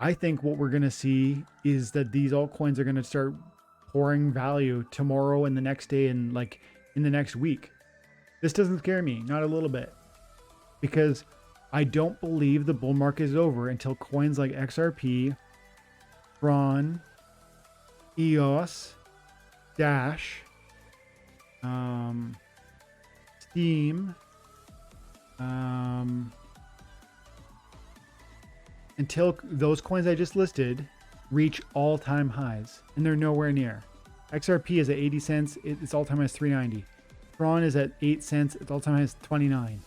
I think what we're going to see is that these altcoins are going to start pouring value tomorrow and the next day and like in the next week. This doesn't scare me, not a little bit, because I don't believe the bull market is over until coins like XRP, Tron, EOS, Dash, Steam, until those coins I just listed reach all-time highs, and they're nowhere near. XRP is at 80 cents, its all-time high is 390. Tron is at 8 cents, its all-time high is 29.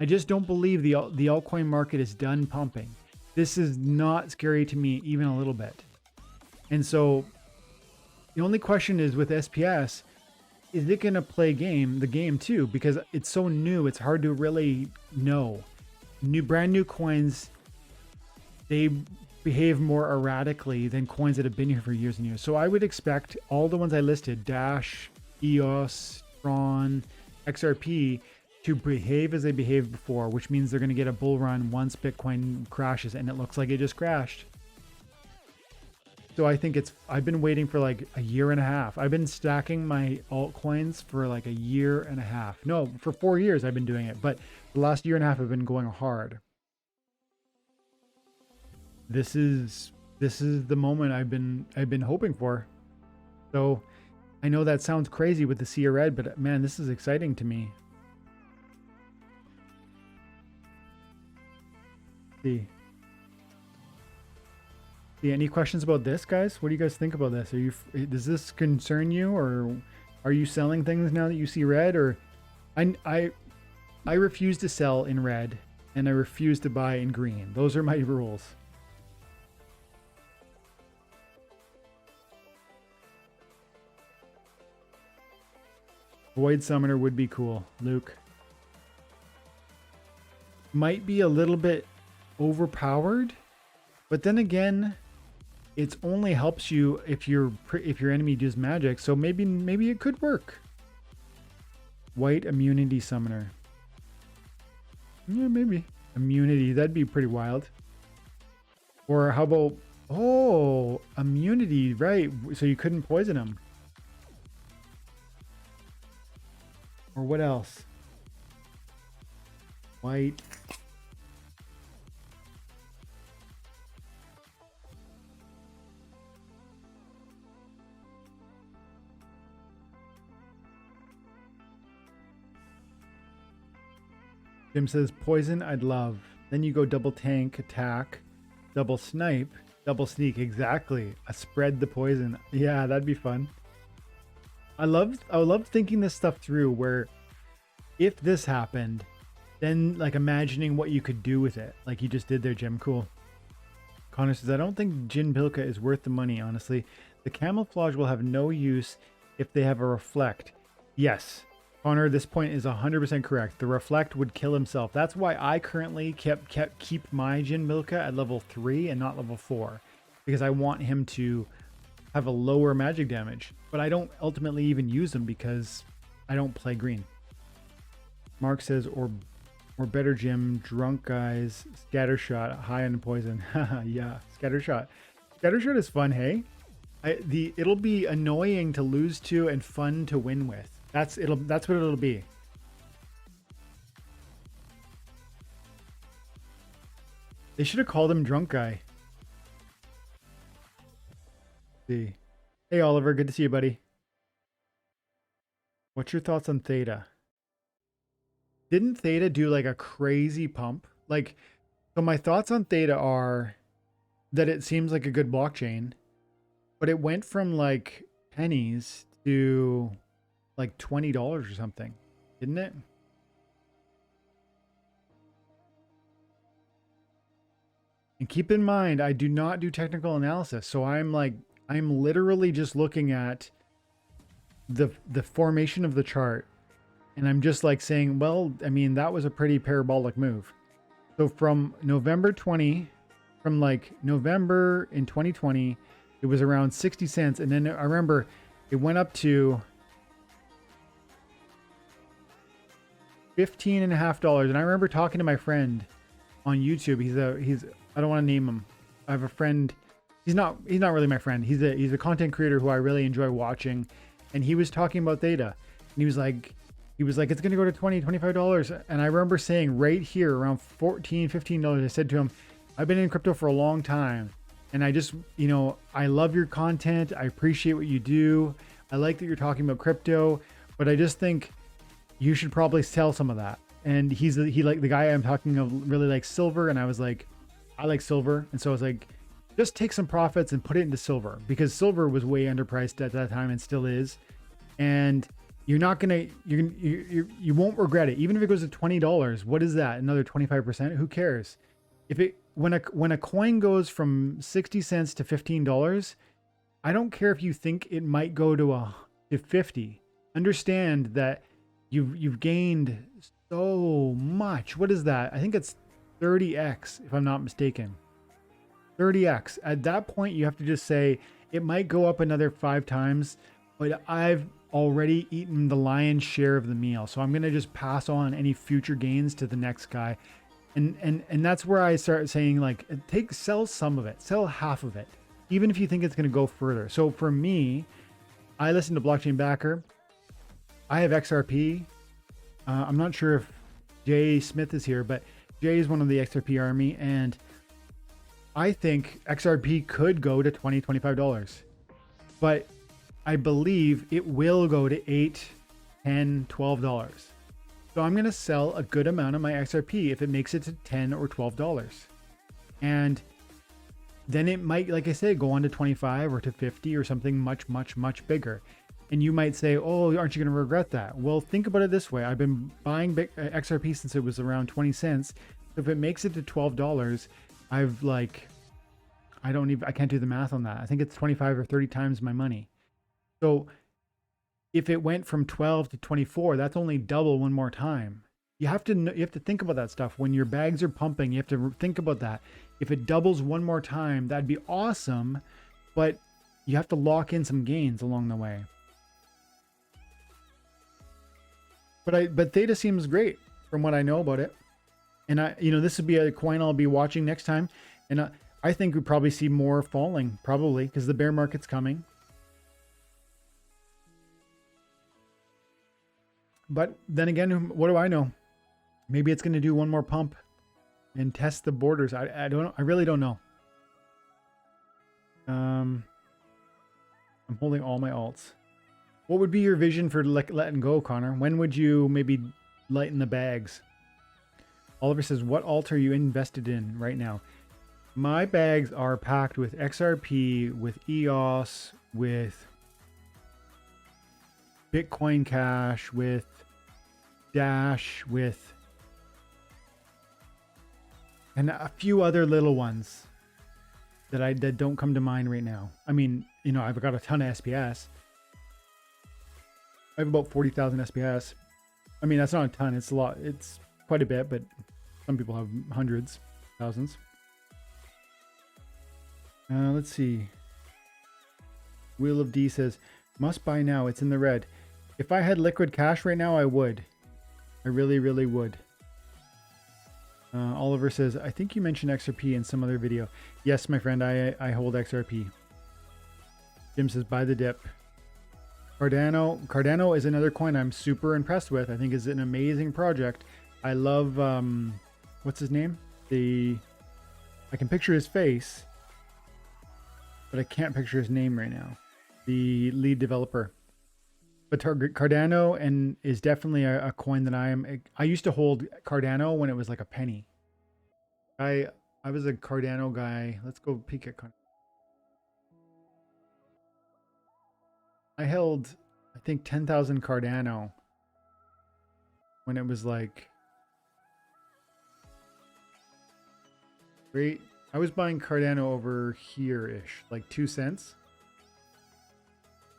I just don't believe the altcoin market is done pumping. This is not scary to me even a little bit. And so the only question is with SPS, is it going to play the game too? Because it's so new, it's hard to really know. Brand new coins, they behave more erratically than coins that have been here for years and years. So I would expect all the ones I listed, Dash, EOS, Tron, XRP, to behave as they behaved before, which means they're going to get a bull run once Bitcoin crashes, and it looks like it just crashed. So I think I've been waiting for like a year and a half. I've been stacking my altcoins for like a year and a half. No, for 4 years I've been doing it, but the last year and a half I've been going hard. This is the moment I've been hoping for. So I know that sounds crazy with the sea of red, but man, this is exciting to me. See, any questions about this, guys? What do you guys think about this? Does this concern you, or are you selling things now that you see red? Or I refuse to sell in red, and I refuse to buy in green. Those are my rules. Void Summoner would be cool, Luke. Might be a little bit overpowered, but then again, it only helps you if your enemy does magic, so maybe it could work. White Immunity Summoner. Yeah, maybe. Immunity, that'd be pretty wild. Or how about, oh, immunity, right, so you couldn't poison him. Or what else? White. Jim says, poison, I'd love. Then you go double tank, attack, double snipe, double sneak. Exactly. Spread the poison. Yeah, that'd be fun. I love thinking this stuff through, where if this happened, then like imagining what you could do with it, like you just did there, Jim. Cool. Connor says, I don't think Jin Pilka is worth the money, honestly. The camouflage will have no use if they have a reflect. Yes, Connor, this point is 100% correct. The reflect would kill himself. That's why I currently keep my Jin Pilka at level 3 and not level 4, because I want him to have a lower magic damage, but I don't ultimately even use them because I don't play green. Mark says, or better, Jim, drunk guys, scattershot, high on poison. Yeah, scattershot. Scattershot is fun, hey? It'll be annoying to lose to and fun to win with. That's what it'll be. They should have called him drunk guy. See. Hey Oliver, good to see you, buddy. What's your thoughts on Theta? Didn't Theta do like a crazy pump? Like, so my thoughts on Theta are that it seems like a good blockchain, but it went from like pennies to like $20 or something, didn't it? And keep in mind, I do not do technical analysis. So I'm literally just looking at the formation of the chart. And I'm just like saying, well, I mean, that was a pretty parabolic move. So from November in 2020, it was around 60 cents. And then I remember it went up to $15.50. And I remember talking to my friend on YouTube. He's I don't want to name him. I have a friend. He's not really my friend. He's a content creator who I really enjoy watching. And he was talking about Theta. And he was like, it's going to go to $20, $25. And I remember saying right here around $14, $15, I said to him, I've been in crypto for a long time. And I just, I love your content. I appreciate what you do. I like that you're talking about crypto, but I just think you should probably sell some of that. And he like the guy I'm talking of really likes silver. And I was like, I like silver. And so I was like, just take some profits and put it into silver, because silver was way underpriced at that time and still is. And you're not going to, you won't regret it. Even if it goes to $20, what is that? Another 25%? Who cares? When a coin goes from 60 cents to $15, I don't care if you think it might go to 50. Understand that you've gained so much. What is that? I think it's 30x, if I'm not mistaken. 30x. At that point, you have to just say it might go up another 5 times, but I've already eaten the lion's share of the meal. So I'm going to just pass on any future gains to the next guy. And that's where I start saying, like, sell some of it, sell half of it, even if you think it's going to go further. So for me, I listen to Blockchain Backer. I have XRP. I'm not sure if Jay Smith is here, but Jay is one of the XRP army. And I think XRP could go to $20, $25, but I believe it will go to $8, $10, $12. So I'm going to sell a good amount of my XRP if it makes it to $10 or $12. And then it might, like I said, go on to 25 or to 50 or something much, much, much bigger. And you might say, oh, aren't you going to regret that? Well, think about it this way. I've been buying XRP since it was around 20 cents. So if it makes it to $12, I've like, I can't do the math on that. I think it's 25 or 30 times my money. So if it went from 12 to 24, that's only double one more time. You have to think about that stuff. When your bags are pumping, you have to think about that. If it doubles one more time, that'd be awesome, but you have to lock in some gains along the way. But Theta seems great from what I know about it. And this would be a coin I'll be watching next time. And I think we probably see more falling, probably, because the bear market's coming. But then again, what do I know? Maybe it's going to do one more pump and test the borders. I don't know. I really don't know. I'm holding all my alts. What would be your vision for letting go, Connor? When would you maybe lighten the bags? Oliver says, what alt are you invested in right now? My bags are packed with XRP, with EOS, with Bitcoin Cash, with Dash, and a few other little ones that don't come to mind right now. I mean, I've got a ton of SPS. I have about 40,000 SPS. I mean, that's not a ton. It's a lot. It's quite a bit, but some people have hundreds, thousands. Let's see. Wheel of D says, must buy now. It's in the red. If I had liquid cash right now, I would. I really, really would. Oliver says, I think you mentioned XRP in some other video. Yes, my friend, I hold XRP. Jim says, buy the dip. Cardano is another coin I'm super impressed with. I think is an amazing project. I love, what's his name? I can picture his face, but I can't picture his name right now. The lead developer. But Cardano is definitely a coin that I used to hold Cardano when it was like a penny. I was a Cardano guy. Let's go peek at Cardano. I held, I think 10,000 Cardano when it was like great. I was buying Cardano over here-ish, like 2 cents.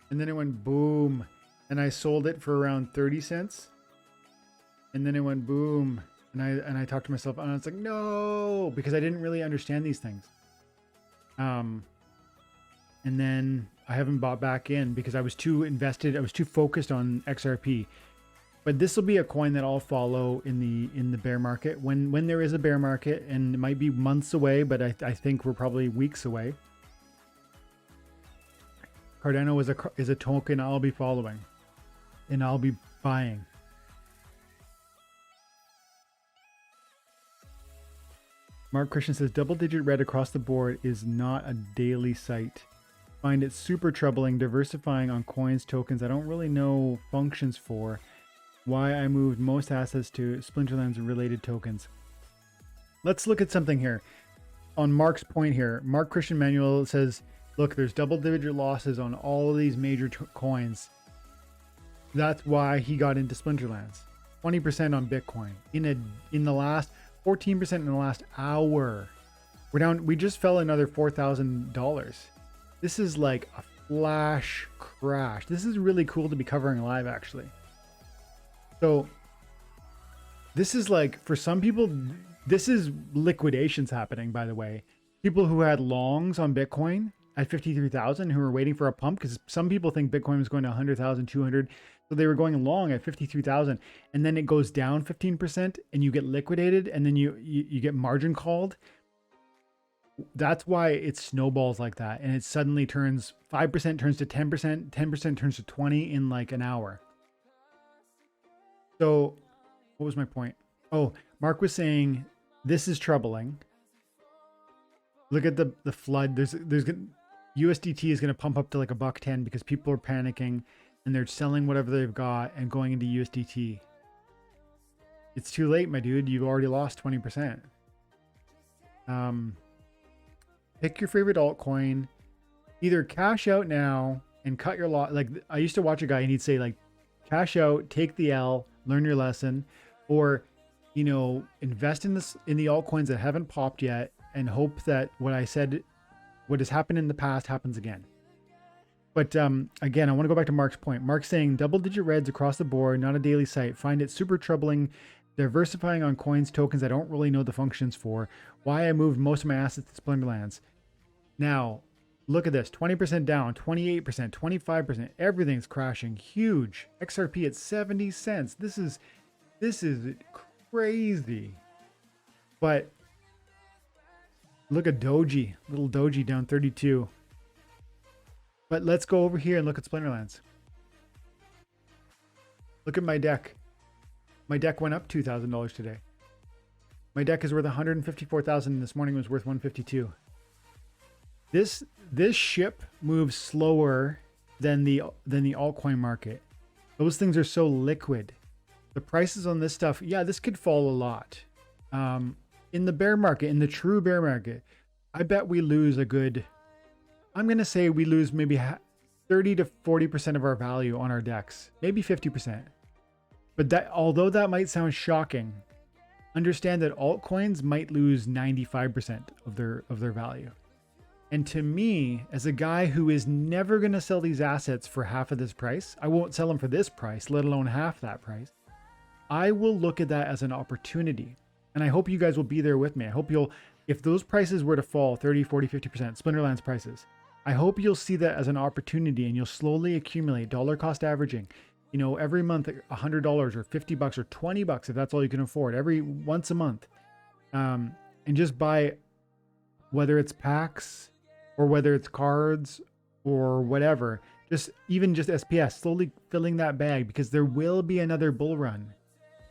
And then it went boom. And I sold it for around 30 cents. And then it went boom. And I talked to myself and I was like, no, because I didn't really understand these things. And then I haven't bought back in because I was too invested. I was too focused on XRP. But this will be a coin that I'll follow in the bear market when there is a bear market, and it might be months away, but I think we're probably weeks away. Cardano is a token I'll be following, and I'll be buying. Mark Christian says double-digit red across the board is not a daily sight. Find it super troubling diversifying on coins, tokens I don't really know functions for. Why I moved most assets to Splinterlands related tokens. Let's look at something here. On Mark's point here, Mark Christian Manuel says, look, there's double-digit losses on all of these major coins. That's why he got into Splinterlands. 20% on Bitcoin in the last 14% in the last hour. We're down. We just fell another $4,000. This is like a flash crash. This is really cool to be covering live, actually. So this is like, for some people, this is liquidations happening, by the way. People who had longs on Bitcoin at 53,000 who were waiting for a pump, because some people think Bitcoin was going to 100,000, 200. So they were going long at 53,000, and then it goes down 15% and you get liquidated, and then you get margin called. That's why it snowballs like that. And it suddenly turns 5% turns to 10%, 10% turns to 20 in like an hour. So what was my point? Oh, Mark was saying this is troubling. Look at the flood. There's USDT is going to pump up to like $1.10 because people are panicking and they're selling whatever they've got and going into USDT. It's too late, my dude. You've already lost 20%. Pick your favorite altcoin. Either cash out now and cut your loss. Like I used to watch a guy and he'd say like, cash out, take the L, learn your lesson, or, you know, invest in the altcoins that haven't popped yet and hope that what has happened in the past happens again. But again, I want to go back to Mark's point. Mark's saying double-digit reds across the board, not a daily sight. Find it super troubling. Diversifying on coins, tokens I don't really know the functions for. Why I moved most of my assets to Splinterlands. Now, look at this. 20% down, 28%, 25%. Everything's crashing. Huge. XRP at 70 cents. This is crazy. But look at Doji. Little Doji down 32. But let's go over here and look at Splinterlands. Look at my deck. My deck went up $2,000 today. My deck is worth 154,000. This morning was worth 152. This ship moves slower than the altcoin market. Those things are so liquid. The prices on this stuff, yeah, this could fall a lot. In the bear market, in the true bear market, I bet we lose a good, I'm going to say we lose maybe 30 to 40% of our value on our decks, maybe 50%. But that, although that might sound shocking, understand that altcoins might lose 95% of their value. And to me, as a guy who is never going to sell these assets for half of this price, I won't sell them for this price, let alone half that price. I will look at that as an opportunity. And I hope you guys will be there with me. I hope if those prices were to fall 30, 40, 50%, Splinterlands prices, I hope you'll see that as an opportunity and you'll slowly accumulate dollar cost averaging. You know, every month, $100 or $50 or $20 if that's all you can afford, once a month. And just buy, whether it's packs or whether it's cards or whatever, even just SPS, slowly filling that bag, because there will be another bull run.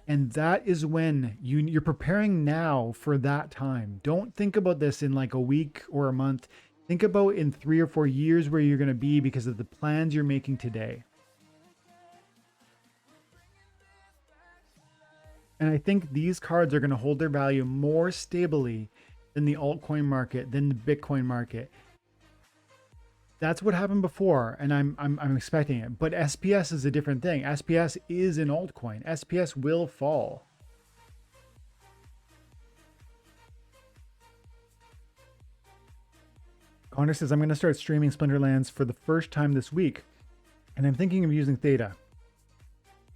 And that is when you're preparing now for that time. Don't think about this in like a week or a month. Think about in 3 or 4 years where you're going to be because of the plans you're making today. And I think these cards are going to hold their value more stably than the altcoin market, than the Bitcoin market. That's what happened before, and I'm expecting it. But SPS is a different thing. SPS is an altcoin. SPS will fall. Connor says, I'm going to start streaming Splinterlands for the first time this week, and I'm thinking of using Theta.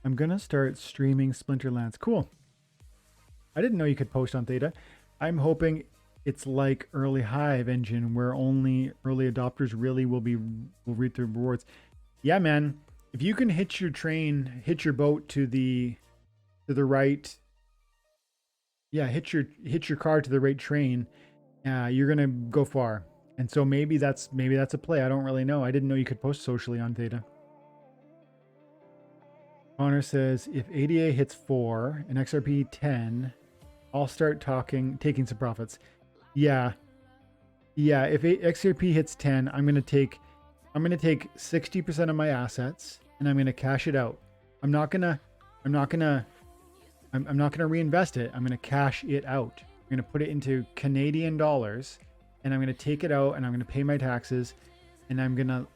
I'm going to start streaming Splinterlands. Cool. I didn't know you could post on Theta. I'm hoping it's like early Hive engine where only early adopters really will reap the rewards. Yeah, man. If you can hitch your boat to the right, yeah, hitch your car to the right train, you're gonna go far. And so maybe that's a play. I don't really know. I didn't know you could post socially on Theta. Connor says, if ADA hits 4 and XRP 10, I'll start taking some profits. Yeah. If XRP hits 10, I'm gonna take 60% of my assets and I'm gonna cash it out. I'm not gonna reinvest it. I'm gonna cash it out. I'm gonna put it into Canadian dollars, and I'm gonna take it out, and I'm gonna pay my taxes, and I'm gonna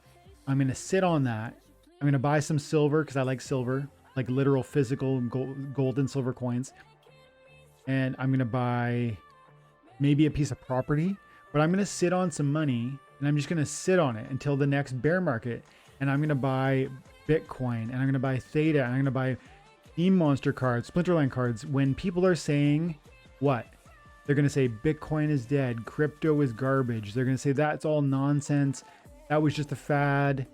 sit on that. I'm gonna buy some silver because I like silver, like literal physical gold and silver coins. And I'm gonna buy maybe a piece of property, but I'm gonna sit on some money, and I'm just gonna sit on it until the next bear market. And I'm gonna buy Bitcoin, and I'm gonna buy Theta, and I'm gonna buy Theme Monster cards, Splinterland cards. When people are saying what? They're gonna say Bitcoin is dead, crypto is garbage. They're gonna say that's all nonsense. That was just a fad.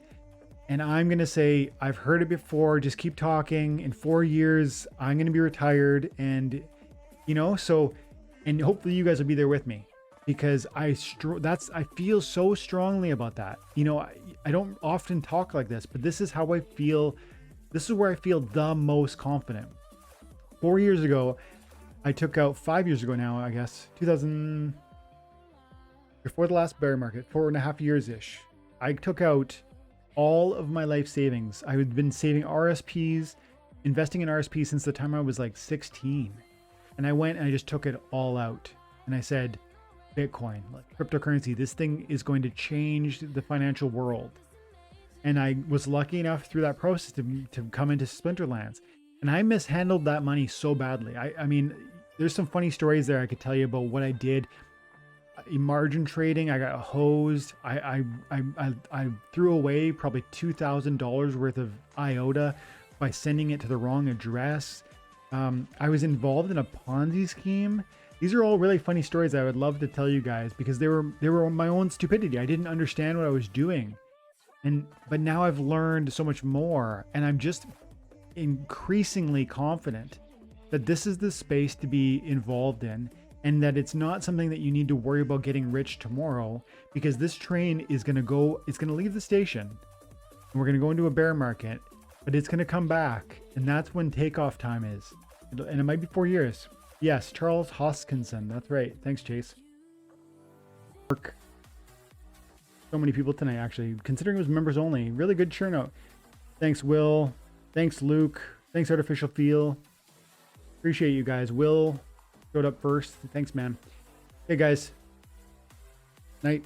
And I'm gonna say, I've heard it before. Just keep talking. In 4 years, I'm gonna be retired, and and hopefully you guys will be there with me, because I feel so strongly about that. I don't often talk like this, but this is how I feel. This is where I feel the most confident. 4 years ago, I took out 5 years ago now, I guess, before the last bear market, 4.5 years ish. I took out all of my life savings. I had been saving RSPs, investing in RSPs since the time I was like 16. And I went and I just took it all out. And I said, Bitcoin, like cryptocurrency, this thing is going to change the financial world. And I was lucky enough through that process to come into Splinterlands. And I mishandled that money so badly. I mean, there's some funny stories there I could tell you about what I did. In margin trading, I got hosed. I threw away probably $2,000 worth of IOTA by sending it to the wrong address. I was involved in a Ponzi scheme. These are all really funny stories I would love to tell you guys, because they were my own stupidity. I didn't understand what I was doing. But now I've learned so much more, and I'm just increasingly confident that this is the space to be involved in, and that it's not something that you need to worry about getting rich tomorrow, because this train is going to leave the station, and we're going to go into a bear market, but it's going to come back, and that's when takeoff time is. And it might be 4 years. Yes, Charles Hoskinson. That's right. Thanks, Chase. So many people tonight, actually, considering it was members only. Really good turnout. Thanks, Will. Thanks, Luke. Thanks, Artificial Feel. Appreciate you guys. Will showed up first. Thanks, man. Hey, guys. Night.